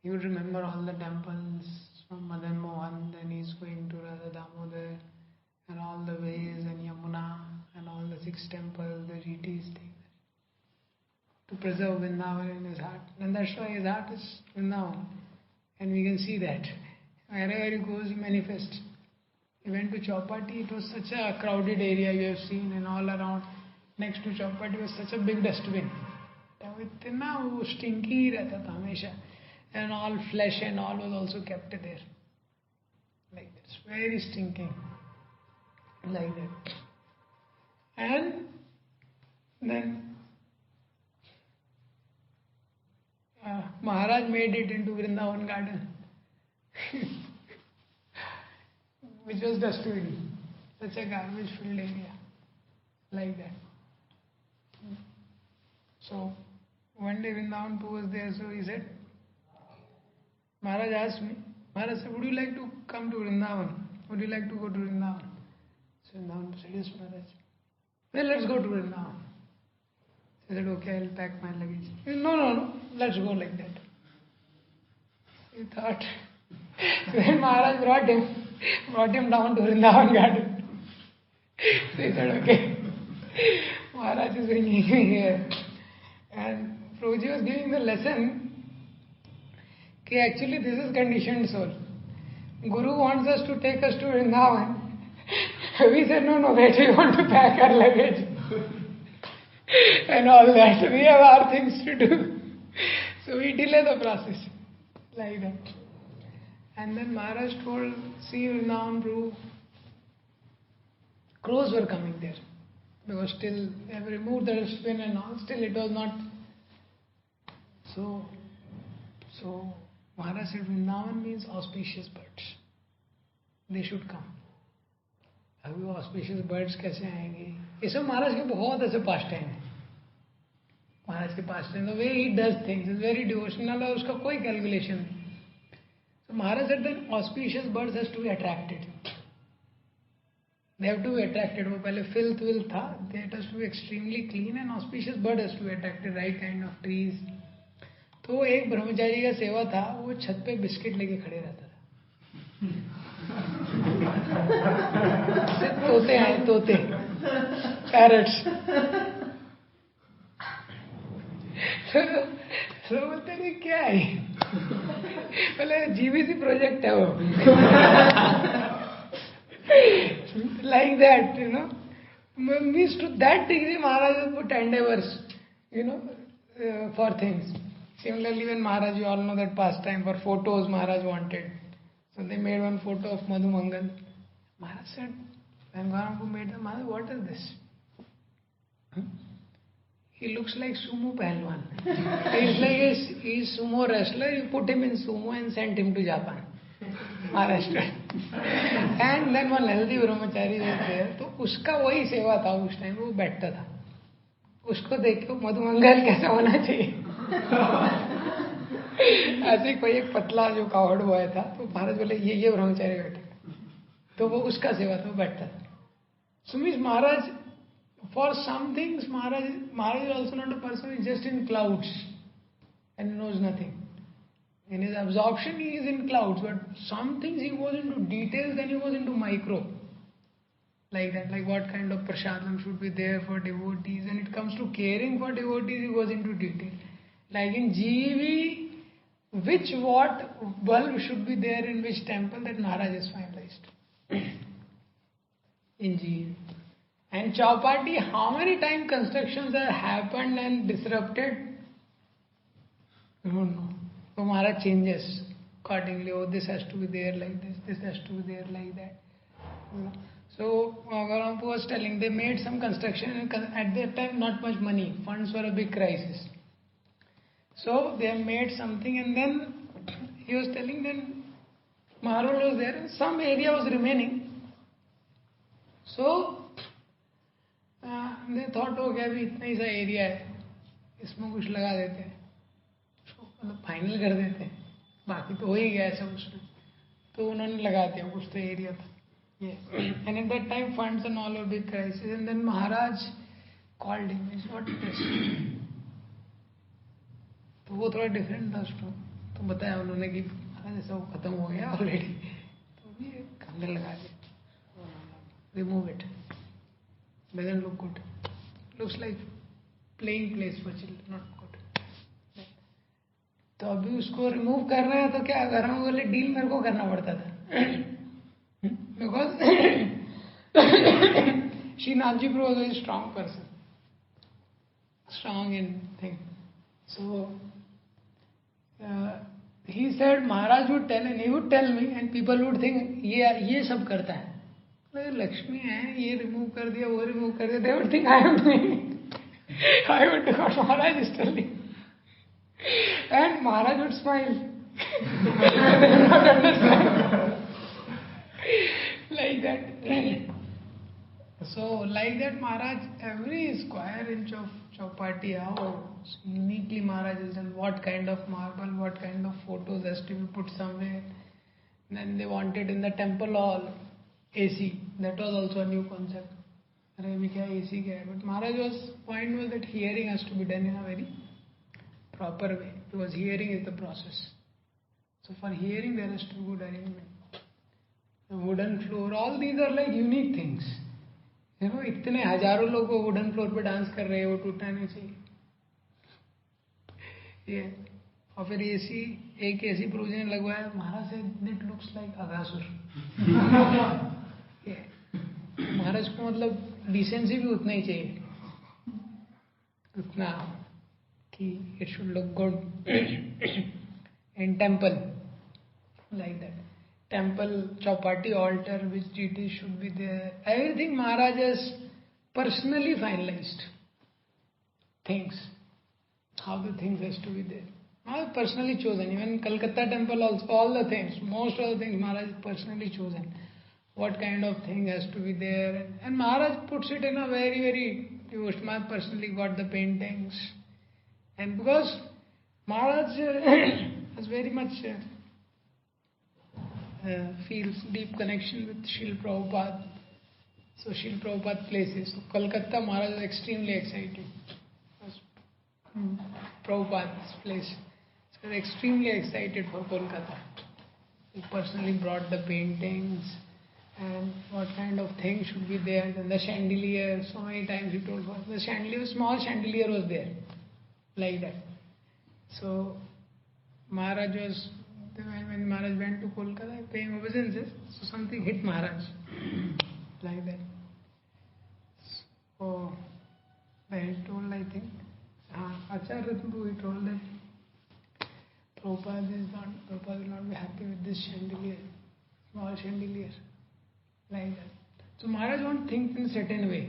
He would remember all the temples from Madan Mohan, then he's going to Radha Damodar and all the ways and Yamuna and all the 6 temples, the deities thing. To preserve Vrindavan in his heart. And that's why his heart is Vrindavan. And we can see that. Wherever he goes, he manifests. He went to Chowpatty, it was such a crowded area you have seen, and all around next to Chowpatty was such a big dustbin. इतना वो stinky ही रहता था हमेशा. And all flesh and all was also kept there. Like this, very stinking. Like that. And then Maharaj made it into Vrindavan garden, which was dustbin, such a garbage-filled area, like that. So one day Vrindavan Prabhu was there, so he said, Maharaj asked me, Maharaj said, would you like to come to Vrindavan? Would you like to go to Vrindavan? So Vrindavan said, yes, Maharaj. Well, let's go to Vrindavan. I said, okay, I'll pack my luggage. He said, no, let's go like that. He thought. So then Maharaj brought him down to Vrindavan garden. So he said, okay, Maharaj is bringing me here. And Prabhuji was giving the lesson that actually this is conditioned soul. Guru wants us to take us to Vrindavan. We said, no, wait, we want to pack our luggage. And all that. We have our things to do. So we delay the process. Like that. And then Maharaj told, see Harinaam Prabhu, crows were coming there. Because still they have removed the dustbin and all, still it was not. So Maharaj said, Vrindavan means auspicious birds. They should come. अभी वो auspicious birds कैसे आएंगे? ये सब महाराज के बहुत ऐसे past time है. महाराज के past time, the way he does things is very devotional और उसका कोई कैलकुलेशन नहीं. So Maharaj said that auspicious birds has to be attracted. They have to be attracted. वो पहले filth will था. It has to be extremely clean and auspicious bird has to be attracted. Right kind of trees. तो एक ब्रह्मचारी का सेवा था. वो छत पे बिस्किट लेके खड़े रहता था. तोते आए, तोते, पैरट्स. तो बोलते नहीं क्या है, बोले जीबीसी प्रोजेक्ट है वो. Like that, means to that degree Maharaj has put endeavors, for things. Similarly, when Maharaj, you all know that pastime for photos Maharaj wanted. So they made one photo of Madhu Mangal. Maharaj said, when Gauram made the Maharaj, what is this? He looks like sumo pehlwan. He's sumo wrestler. You put him in sumo and sent him to Japan. Maharashtra. And then one healthy brahmachari was there. तो उसका वही सेवा था उस time. वो बैठता था. उसको देख के मधु मंगल कैसा होना चाहिए. ऐसे कोई एक पतला जो कावड़ बॉय था, तो महाराज बोले ये ब्रह्मचारी बैठे. तो वो उसका सेवा था, वो बैठता था. So means Maharaj, for some things, Maharaj is also not a person who is just in clouds and knows nothing. In his absorption, he is in clouds, but some things he goes into details, then he goes into micro. Like that, like what kind of prasadam should be there for devotees, and it comes to caring for devotees, he goes into detail. Like in GV, which watt bulb should be there in which temple, that Maharaj has finalized. in GE. And Chowpatty, how many times constructions have happened and disrupted? I don't know. So Maharaj changes accordingly. Oh, this has to be there like this has to be there like that. So Garampu was telling, they made some construction and at that time not much money. Funds were a big crisis. So they made something and then he was telling then Maharaj was there and some area was remaining. So they thought okay अभी इतना ही सा area है इसमें कुछ लगा देते हैं मतलब फाइनल कर देते हैं बाकी तो हो ही गया सब उसमें तो उन्होंने लगा दिया कुछ तो एरिया था ये and at that time funds and all were big crisis and then Maharaj called him he said what is this तो वो थोड़ा डिफरेंट था उसको तो बताया उन्होंने कि महाराज ऐसा वो खत्म हो गया ऑलरेडी तो ये अंदर लगा दिया remove it doesn't look good looks like playing place for children not good तो अभी उसको रिमूव कर रहे हैं तो क्या कर रहा हूँ बोले डील मेरे को करना पड़ता था because Srinath Prabhu was a very strong person strong in thing so he said Maharaj would tell and he would tell me and people would think ये सब करता है लक्ष्मी है ये रिमूव कर दिया वो रिमूव कर दिया they would think I am doing I would do what Maharaj is telling and Maharaj would smile they would not understand like that so like that Maharaj every square inch of Chowpatty how uniquely Maharaj has done what kind of marble what kind of photos has to be put somewhere then they wanted in the temple hall AC that was also a new concept अरे अभी क्या AC क्या है but Maharaj was point was that hearing has to be done in a very proper way because hearing is the process so for hearing there has to be good arrangement the wooden floor all these are like unique things you know इतने हजारों लोग वो wooden floor पे dance कर रहे हैं वो टूटना नहीं चाहिए ये और फिर AC एक AC प्रोजेक्ट ने लगवाया महाराज से इट लुक्स लाइक अगासुर महाराज को मतलब डिसेंसी भी उतना ही चाहिए उतना कि it should look good in temple like that temple चौपाटी altar which deity should be there everything Maharaj has personally finalised things how the things has to be there Maharaj personally chosen even Calcutta temple also all the things most of the things Maharaj personally chosen what kind of thing has to be there and Maharaj puts it in a very very devotional Maharaj personally got the paintings and because Maharaj has very much feels deep connection with Srila Prabhupada so Srila Prabhupada places so Calcutta Maharaj is extremely excited Prabhupada's place so they're extremely excited for Kolkata he personally brought the paintings and what kind of thing should be there then the chandelier so many times he told us the chandelier small chandelier was there like that so Maharaj was when Maharaj went to Kolkata paying obeisances so something hit Maharaj like that so then he told I think Acharya he told that Prabhupada will not be happy with this chandelier small chandelier like that so Maharaj won't think in a certain way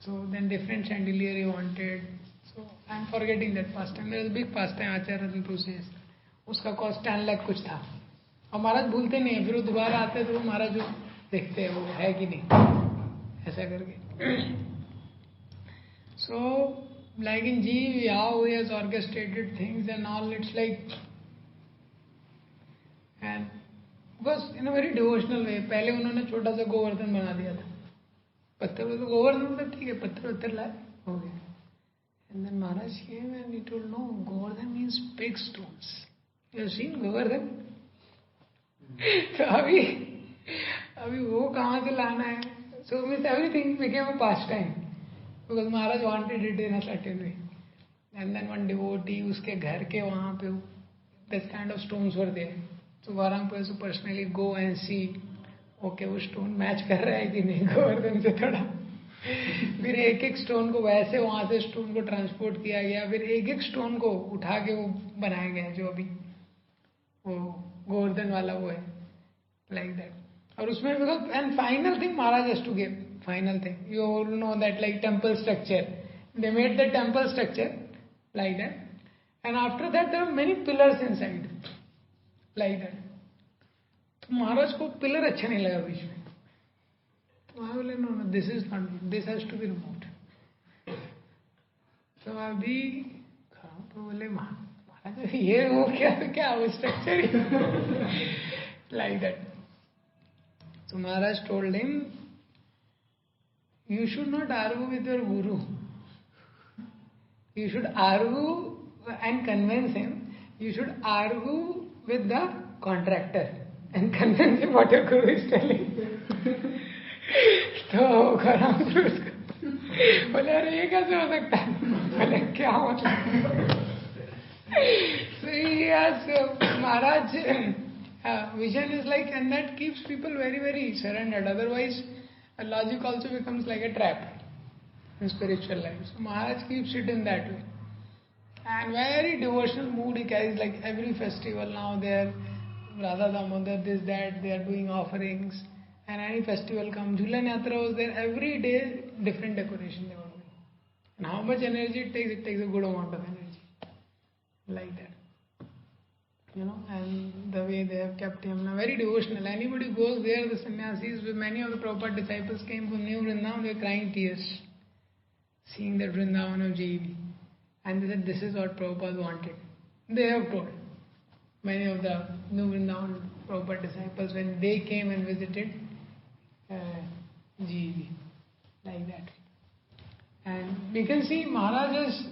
so then different chandelier he wanted so I'm forgetting that past time there was a big past time Acharya process उसका cost 10 lakh कुछ था और महाराज भूलते नहीं है फिर वो दोबारा आते तो महाराज जो देखते हैं वो है कि नहीं ऐसा करके सो like in G how he has orchestrated things and all it's like and because in a very devotional way पहले उन्होंने छोटा सा गोवर्धन बना दिया था पत्थर तो गोवर्धन तो ठीक है पत्थर लाए हो गया and then Maharaj came and he told no Govardhan means big stones you have seen Govardhan तो अभी वो कहाँ से लाना है so means everything became a pastime because Maharaj wanted it in a certain way and then one devotee उसके घर के वहाँ पे this kind of stones were there so Varam Prabhu personally go and see okay वो stone match कर रहा है कि नहीं गोवर्धन से थोड़ा। फिर एक एक स्टोन को वैसे वहां से स्टोन को ट्रांसपोर्ट किया गया, फिर एक एक स्टोन को उठा के वो बनाया गया जो अभी वो गोवर्धन वाला वो है, लाइक दैट। और उसमें because and final thing Maharaj has to give, final thing you all know that like temple structure, they made the temple structure like that, and after that there are many pillars inside like that. तो महाराज को pillar अच्छा नहीं लगा बीच में, तो वहां बोले no no this is not good, this has to be removed. तो अभी तो बोले महाराज ये वो क्या वो structure like that. So Maharaj told him, you should not argue with your guru. You should argue and convince him. You should argue with the contractor and convince him what your guru is telling. तो खराब बोले अरे ये कैसे हो सकता है? बोले क्या मतलब? So he has Maharaj. Vision is like, and that keeps people very, very surrendered. Otherwise, logic also becomes like a trap in spiritual life. So Maharaj keeps it in that way. And very devotional mood he carries, like every festival now they are Radha Damodar, this, that, they are doing offerings. And any festival comes, Jhulan Yatra was there, every day different decoration they were doing. And how much energy it takes a good amount of energy. Like that. You know, and the way they have kept him now very devotional. Anybody goes there, the sannyasis, many of the Prabhupada disciples came from New Vrindavan, they were crying tears, seeing that Vrindavan of JEV. And they said, this is what Prabhupada wanted. They have told many of the New Vrindavan Prabhupada disciples when they came and visited JEV, like that. And we can see Maharaj's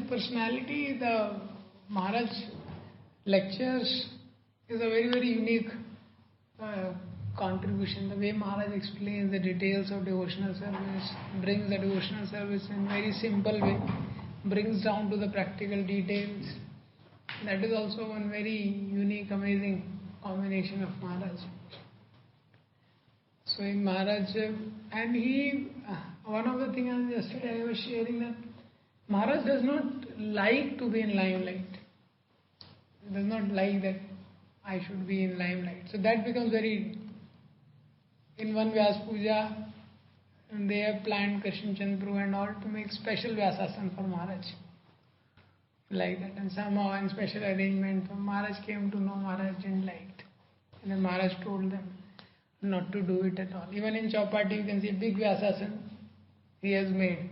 personality, the Maharaj lectures is a very, very unique contribution. The way Maharaj explains the details of devotional service, brings the devotional service in very simple way, brings down to the practical details. That is also one very unique, amazing combination of Maharaj. So in Maharaj, and he, one of the things yesterday I was sharing that Maharaj does not like to be in limelight. He does not like that I should be in limelight. So that becomes very. In one Vyas Puja, they have planned Krishna Chandru and all to make special Vyasasana for Maharaj. Like that. And somehow in special arrangement, Maharaj came to know Maharaj didn't like it. And then Maharaj told them not to do it at all. Even in Chowpatty you can see big Vyasasana he has made.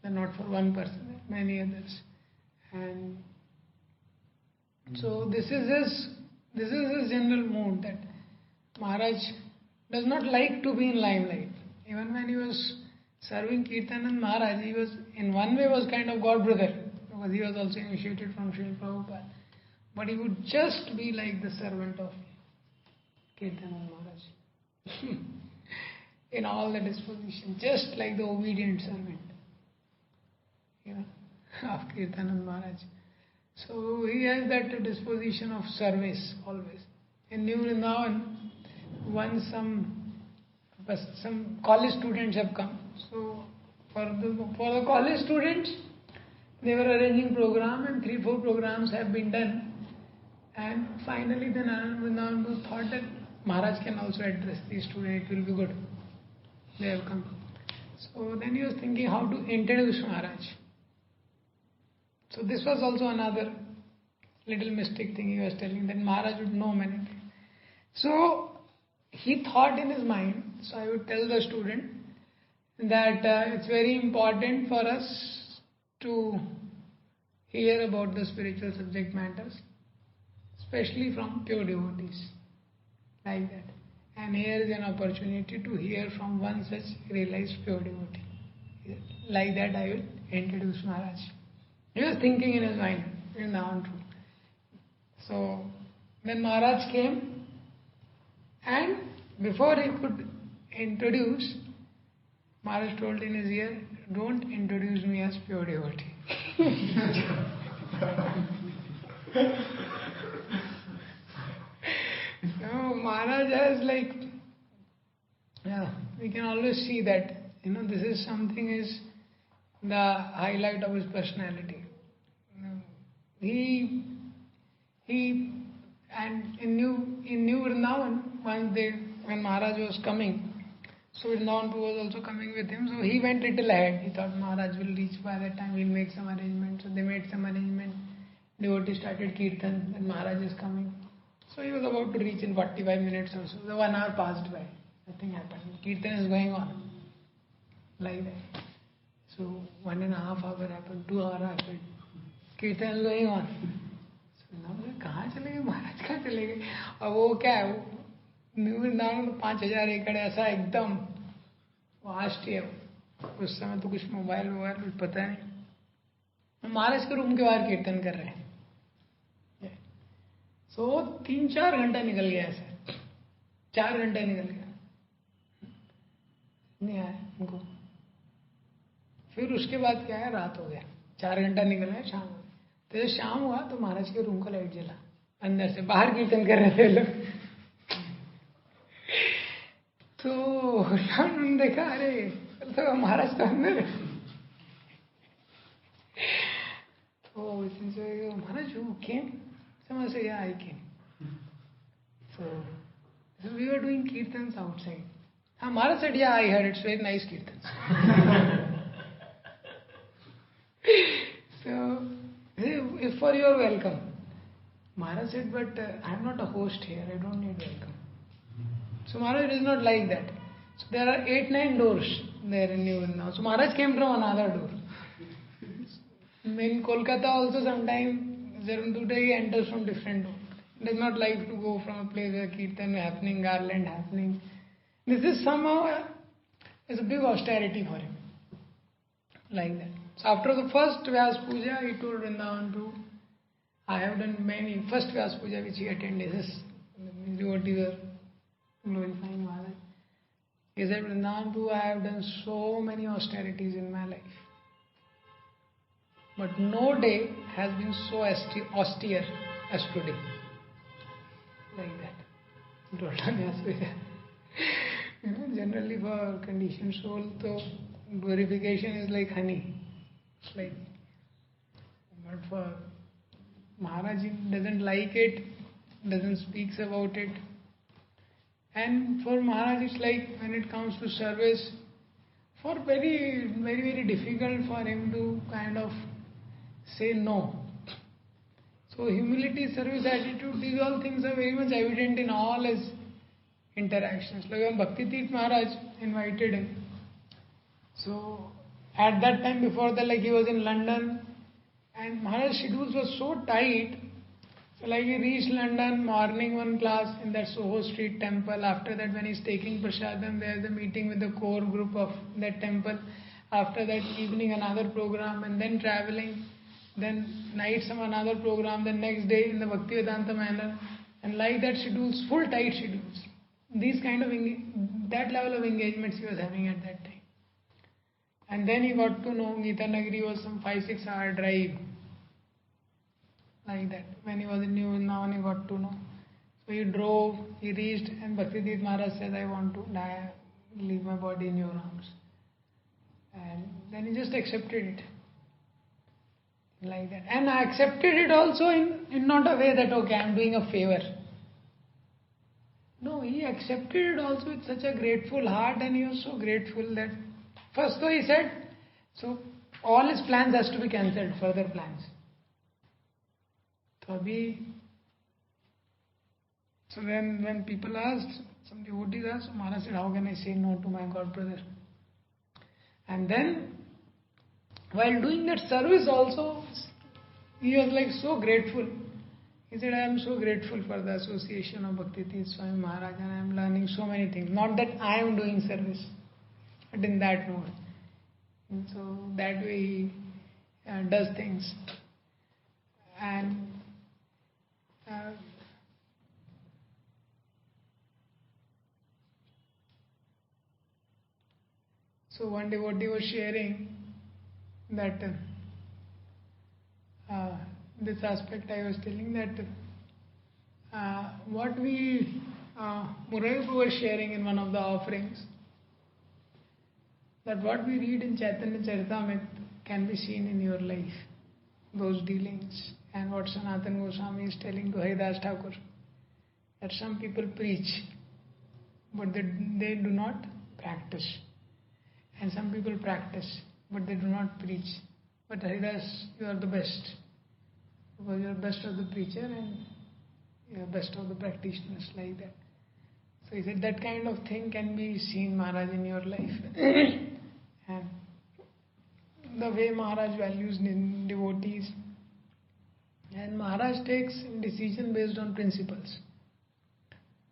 And not for one person, many others. And so this is his general mood that Maharaj does not like to be in limelight. Even when he was serving Kirtanand Maharaj, he was in one way was kind of god brother because he was also initiated from Srila Prabhupada. But he would just be like the servant of Kirtanand Maharaj in all the disposition, just like the obedient servant. Of Kirtanand Maharaj. So he has that disposition of service always. In New Vrindavan, once some college students have come. So for the college students, they were arranging program and 3-4 programs have been done. And finally then Anand Vrindavan thought that Maharaj can also address these students, it will be good. They have come. So then he was thinking how to introduce Maharaj. So this was also another little mystic thing he was telling, that Maharaj would know many things. So he thought in his mind, so I would tell the student that it's very important for us to hear about the spiritual subject matters, especially from pure devotees, like that. And here is an opportunity to hear from one such realized pure devotee. Like that I will introduce Maharaj. He was thinking in his mind, in the true. So then Maharaj came, and before he could introduce, Maharaj told in his ear, don't introduce me as pure devotee. we can always see that, this is something is the highlight of his personality. He and in New Vrindavan, when Maharaj was coming, so Vrindavan was also coming with him. So he went little ahead. He thought Maharaj will reach by that time. We'll make some arrangement. So they made some arrangement. Devotee started kirtan, and Maharaj is coming. So he was about to reach in 45 minutes or so. The 1 hour passed by. Nothing happened. Kirtan is going on. Like that. So 1.5 hours happened, 2 hours happened. Kirtan is going on. So now कहाँ चले गए महाराज, कहाँ चले गए? अब वो क्या है, वो न्यू वृंदावन में 5,000 एकड़ ऐसा एकदम वास्ट है. उस समय तो कुछ मोबाइल कुछ पता नहीं. महाराज के रूम के बाहर कीर्तन कर रहे हैं. सो 3-4 घंटा निकल गया ऐसा. 4 घंटा निकल गया, नहीं आया उनको. फिर उसके बाद क्या है, रात हो गया. 4 घंटा निकल गया, शाम हो गया. तो जब शाम हुआ तो महाराज के रूम का लाइट जला. अंदर से बाहर कीर्तन कर रहे थे लोग. तो उन्होंने देखा, अरे तो महाराज तो अंदर. तो महाराज who came? Someone said, yeah, I came. So we were doing kirtans outside. Maharaj said, yeah, I heard, it's very nice kirtans. So, if for your welcome. Maharaj said, but I am not a host here, I don't need welcome. So Maharaj is not like that. So there are 8-9 doors there in New Vrindavan. So Maharaj came from another door. In Kolkata also sometimes he enters from different door. He does not like to go from a place where kirtan happening, garland happening. This is somehow is a big austerity for him. Like that. So after the first Vyas Puja, he told Vrindavan too, I have done many, first Vyas Puja which he attended, his devotees were glorifying Maharaj. He said, Vrindavan too, I have done so many austerities in my life. But no day has been so austere as today. Like that. Generally for conditioned soul, so glorification is like honey. It's like, but for Maharaj, he doesn't like it, doesn't speaks about it. And for Maharaj, it's like when it comes to service, for very, very, very difficult for him to kind of say no. So humility, service attitude, these all things are very much evident in all his interactions. Like when Bhakti Tirth Maharaj invited him. So at that time before that, like he was in London and Maharaj's schedules were so tight. So like he reached London, morning one class in that Soho Street temple. After that when he's taking prasadam, there's a meeting with the core group of that temple. After that evening another program and then traveling. Then night some another program, then next day in the Bhaktivedanta manner, and like that schedules, full tight schedules. These kind of that level of engagements he was having at that time. And then he got to know Gita Nagari was some 5-6 hour drive. Like that. When he was in New Vrindavan, he got to know. So he drove, he reached, and Bhakti Tirth Maharaj said, I want to die, leave my body in your arms. And then he just accepted it. Like that. And I accepted it also in not a way that, okay, I am doing a favor. No, he accepted it also with such a grateful heart, and he was so grateful that first though he said, so all his plans has to be cancelled, further plans. So when people asked, some devotees asked, so Maharaj said, how can I say no to my God brother? And then while doing that service also, he was like so grateful. He said, I am so grateful for the association of Bhakti Tirth Swami Maharaj and I am learning so many things. Not that I am doing service, but in that mode. And so that way he does things. And so one devotee was sharing that this aspect I was telling that what we Murari was sharing in one of the offerings that what we read in Chaitanya Charitamrita can be seen in your life, those dealings, and what Sanatan Goswami is telling to Haridas Thakur, that some people preach, but they do not practice, and some people practice, but they do not preach. But Haridas, you are the best, because you are best of the preacher and you are best of the practitioners, like that. So he said that kind of thing can be seen, Maharaj, in your life. And the way Maharaj values devotees, and Maharaj takes decision based on principles,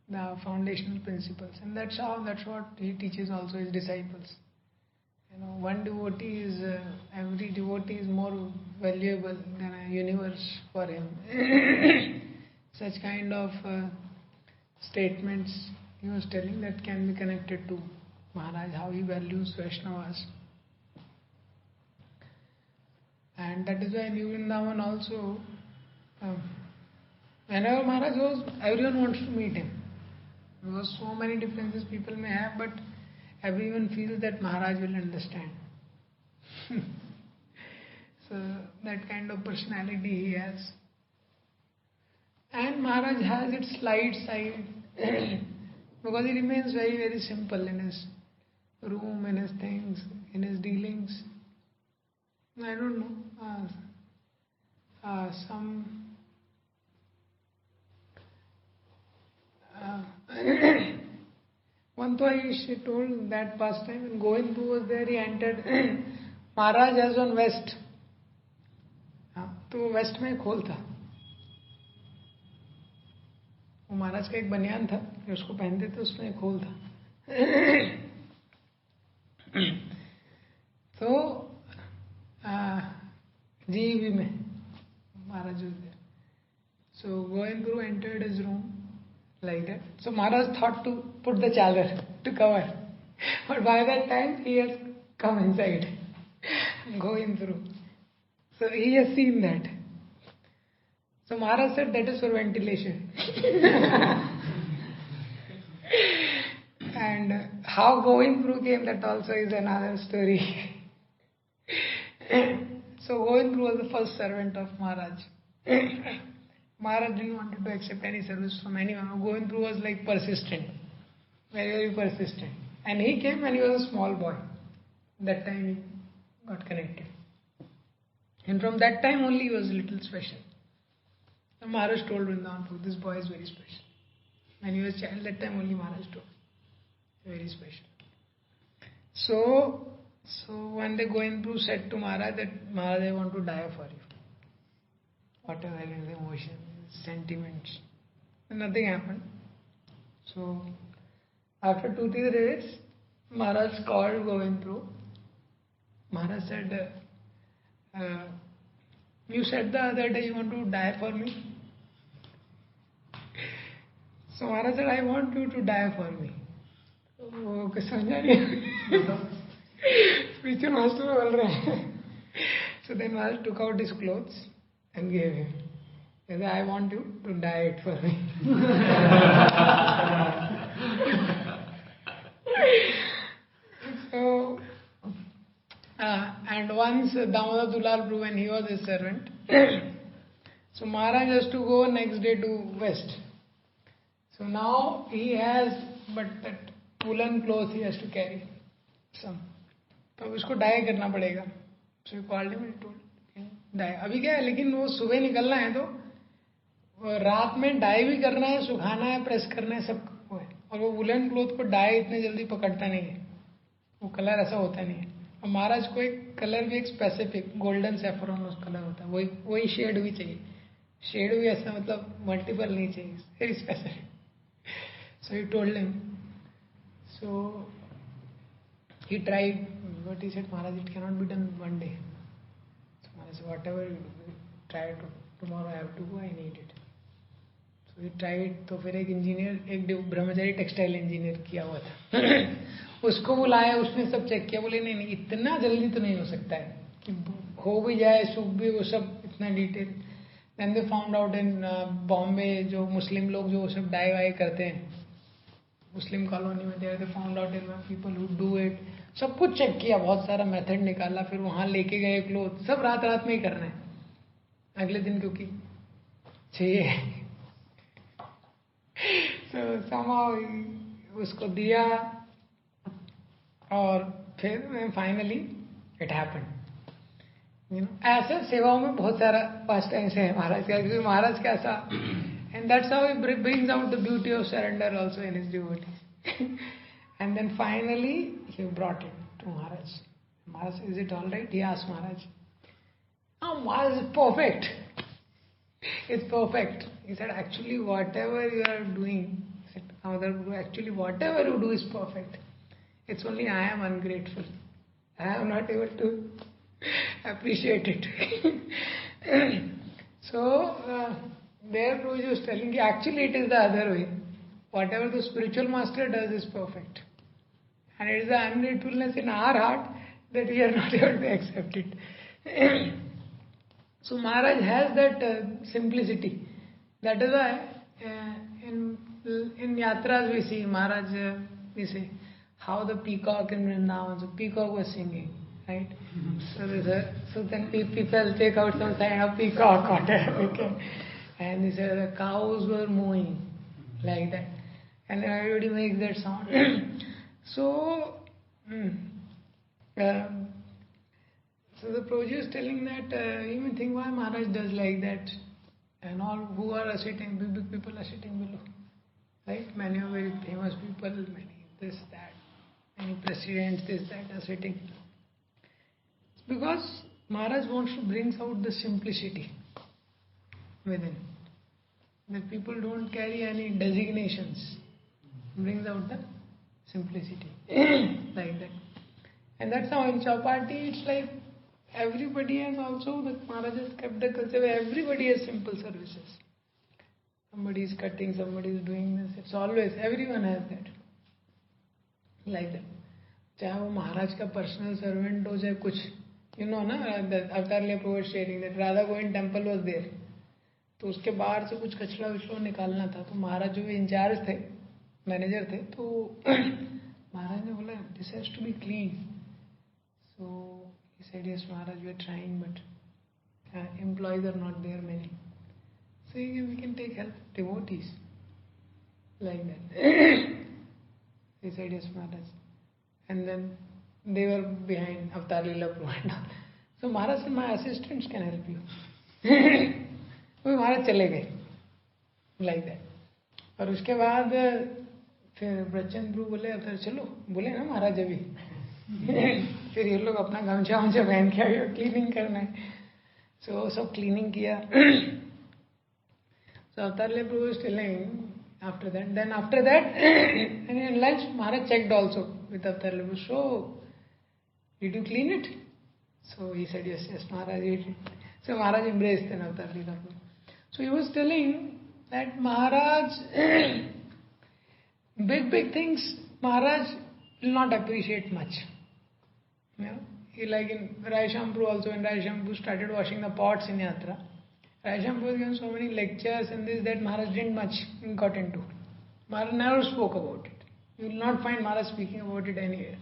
the foundational principles, and that's what he teaches also his disciples. One devotee is every devotee is more valuable than a universe for him. Such kind of statements he was telling that can be connected to Maharaj, how he values Vaishnavas. And that is why in Vrindavan also, whenever Maharaj goes, everyone wants to meet him. Because so many differences people may have, but everyone feels that Maharaj will understand. So that kind of personality he has. And Maharaj has its light side because he remains very, very simple in his room, in his things, in his dealings. I don't know. One time she told that pastime, when Govindu was there, he entered. Maharaj has on vest. तो waste में खोल था. वो महाराज का एक बनियान था, उसको पहनते थे, उसमें एक खोल था. तो GEV में Maharaj was there. So going through entered his room like that. So Maharaj thought to put the chadar to cover, but by that time he has come inside, going through. So he has seen that. So Maharaj said that is for ventilation. And how going through came, that also is another story. So going through was the first servant of Maharaj. Maharaj didn't want to accept any service from anyone. Going through was like persistent, very, very persistent. And he came when he was a small boy. That time he got connected. And from that time only he was a little special. So Maharaj told Vrindavan, this boy is very special. When he was a child, that time only Maharaj told. Very special. So when they going through, said to Maharaj that Maharaj, I want to die for you. Whatever his emotions, sentiments. And nothing happened. So after 2-3 days, Maharaj called going through. Maharaj said, you said the other day you want to die for me. So Maharaj said, I want you to die for me. Okay, समझा नहीं. Spiritual master बोल रहे हैं. So then Maharaj took out his clothes and gave him. He said, I want you to die it for me. So, and once Damodar Dulal Prabhu, when he was his servant, so Maharaj has to go next day to West. So now he has, but that woolen cloth he has to carry some. तो उसको die करना पड़ेगा. So he called him and told die. अभी क्या है, लेकिन वो सुबह निकलना है तो रात में डाई भी करना है, सुखाना है, प्रेस करना है, सब वो है. और वो वुलन क्लोथ को डाई इतने जल्दी पकड़ता नहीं है, वो कलर ऐसा होता नहीं है. और महाराज को एक कलर भी एक स्पेसिफिक गोल्डन सैफरॉन उस कलर होता है, वही शेड भी चाहिए. शेड भी ऐसा मतलब मल्टीपल नहीं चाहिए, very specific. So he told him. So he tried, but he said, Maharaj, it cannot be done one day. So Maharaj said, whatever you do, try to. Tomorrow I have to go, I need it. So he tried. तो फिर एक engineer, एक ब्रह्मचारी textile engineer किया हुआ था, उसको बुलाया, उसने सब चेक किया. बोले नहीं इतना जल्दी तो नहीं हो सकता है कि हो भी जाए, सूख भी, वो सब इतना detail. Then they found out in Bombay जो मुस्लिम लोग जो सब डाई वाई करते हैं, मुस्लिम कॉलोनी में, they found out there were people who do it सब कुछ चेक किया, बहुत सारा मेथड निकाला, फिर वहां लेके गए क्लोथ, सब रात रात में ही करना है अगले दिन क्योंकि चाहिए। तो somehow उसको दिया और फिर फाइनली इट हैपेंड। ऐसे सेवाओं में बहुत सारा पास्ट टाइम है महाराज का, क्योंकि महाराज कैसा, and that's how he brings out the beauty of surrender also in his devotees. And then finally he brought it to Maharaj. Maharaj, is it all right? He asked Maharaj. Oh, Maharaj, it's perfect. It's perfect. He said, actually, whatever you are doing, he said, Mother Guru, actually, whatever you do is perfect. It's only I am ungrateful. I am not able to appreciate it. So, there Prabhuji was telling you, actually, it is the other way. Whatever the spiritual master does is perfect. And it is the ungratefulness in our heart that we are not able to accept it. So Maharaj has that simplicity. That is why in yatras we see Maharaj, we say how the peacock in Vrindavan, so peacock was singing, right? So then people take out some sign of peacock, whatever, and they say the cows were mooing, like that, and everybody makes that sound. So the Prabhuji is telling that you may think why Maharaj does like that, and all who are sitting, big people are sitting below, right? Many are very famous people, many this, that, many presidents, this, that are sitting. It's because Maharaj wants to bring out the simplicity within. That people don't carry any designations. Brings out the simplicity. Like that. And that's how in Chapati it's like everybody has also, the Maharaj has kept the culture where everybody has simple services. Somebody is cutting, somebody is doing this. It's always, everyone has that. Like that. चाहे वो महाराज का personal servant हो चाहे कुछ, you know ना, Avatar Leela Prabhupada sharing that Radha Govind temple was there. तो उसके बाहर से कुछ कचरा विचरा निकालना था, तो महाराज जो इंचार्ज थे, मैनेजर थे, तो महाराज ने बोला this has to be clean. So he said, yes Maharaj, we are trying, but employees are not there many. So we can take help devotees. Like that. He said, yes Maharaj. And then they were behind Avatar Leela Prabhupada. So Maharaj said, my assistants can help you. वो महाराज चले गए. Like that. और उसके बाद फिर ब्रजचंद प्रभु बोले फिर चलो, बोले ना महाराज अभी. फिर ये लोग अपना गमछा वमछा पहन के आगे क्लीनिंग करना है. सो सब क्लीनिंग किया. So Avatar Leela Prabhu was telling after that. Then after that, and in lunch, Maharaj checked also with Avatar Leela Prabhu. So, did you clean it? So he said, yes, Maharaj, you did. So Maharaj embraced then Avatar Leela Prabhu. So he was telling that Maharaj, big things, Maharaj will not appreciate much. You know, he like in Radhanath also, when Radhanath started washing the pots in Yatra, Radhanath was given so many lectures and this that Maharaj didn't much got into. Maharaj never spoke about it. You will not find Maharaj speaking about it anywhere.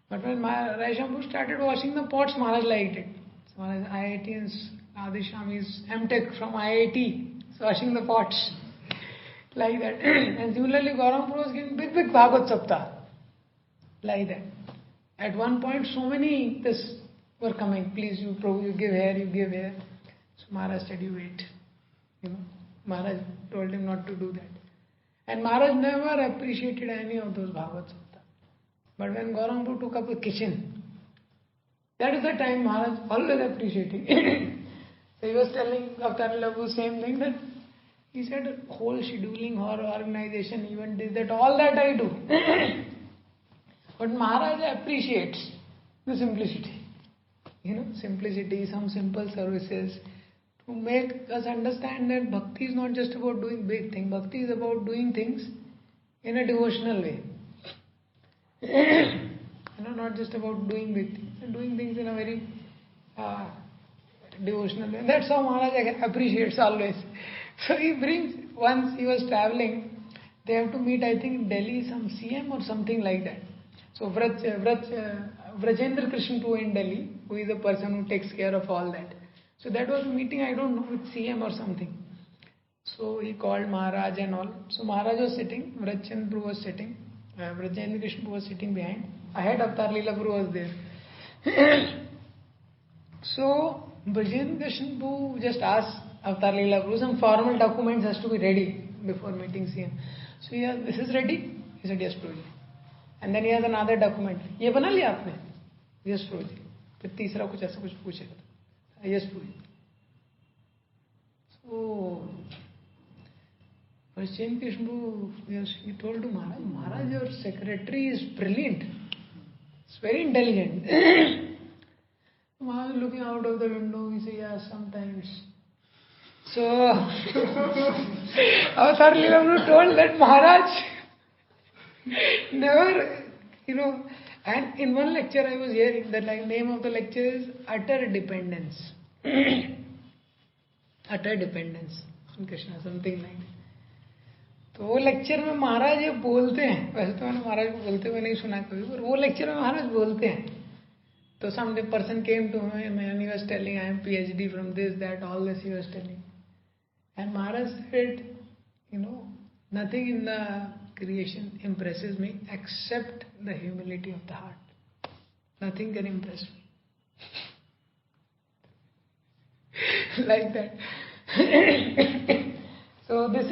But when Radhanath started washing the pots, Maharaj liked it. So Maharaj IIT is Adishyam is M.Tech from IIT, so washing the pots. Like that. And similarly, Gauranga Prabhu was giving big Bhagavad Saptah. Like that. At one point, so many this were coming. Please, you Prabhu, you give here, you give here. So Maharaj said, you wait. You know, Maharaj told him not to do that. And Maharaj never appreciated any of those Bhagavad Saptah. But when Gauranga Prabhu took up the kitchen, that is the time Maharaj always appreciating. So he was telling Avatar Leela Prabhu same thing, that he said, whole scheduling or organization, event is that, all that I do. But Maharaj appreciates the simplicity. You know, simplicity, some simple services, to make us understand that bhakti is not just about doing big things. Bhakti is about doing things in a devotional way. You know, not just about doing big things, doing things in a very devotional way. And that's how Maharaj appreciates always. So he brings, once he was traveling, they have to meet, I think, Delhi, some CM or something like that. So Vrajendra Krishnapur in Delhi, who is the person who takes care of all that. So that was a meeting, I don't know, with CM or something. So he called Maharaj and all. So Maharaj was sitting, Vrajendra was sitting, Vrajendra Krishnapur was sitting behind. Ahead Avatar Leela Prabhu was there. So Vrajendra Krishnapur just asked Avatar Leela Prabhu, some formal documents has to be ready before meeting CM. So he asked, this is ready? He said, yes, Prabhuji. And then he has another document. ये बना लिया आपने? Yes, Prabhuji. फिर तीसरा कुछ ऐसा कुछ पूछेगा. Yes, Prabhuji. So Vrajendra Krishnapur, yes, he told to Maharaj, Maharaj, your secretary is brilliant. It's very intelligent. Maharaj looking out of the window, he said, yeah, sometimes. So Avatar Leela Prabhu told that Maharaj never, and in one lecture I was hearing that name of the lecture is Utter Dependence. Utter Dependence on Krishna, something like that. तो वो lecture में महाराज ये बोलते हैं, वैसे तो मैंने महाराज को बोलते हुए नहीं सुना कभी, पर वो लेक्चर में महाराज बोलते हैं. तो some person came to him and he was telling, I am PhD from this, that, all this he was telling. And Maharaj said, nothing in the creation impresses me except the humility of the heart. Nothing can impress me. Like that. So this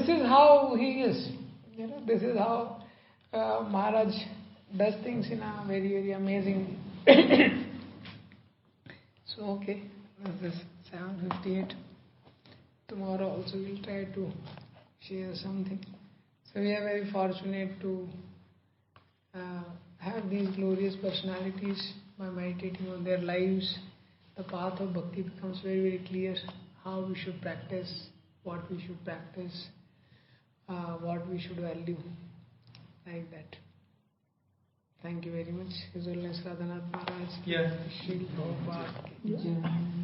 is how he is. This is how Maharaj does things in a very, very amazing way. So, okay, this is 7:58. Tomorrow also we'll try to share something. So we are very fortunate to have these glorious personalities. By meditating on their lives, the path of bhakti becomes very, very clear. How we should practice, what we should practice, what we should value, like that. Thank you very much. His Holiness Radhanath Maharaj. Yeah. Shri Prabhupada.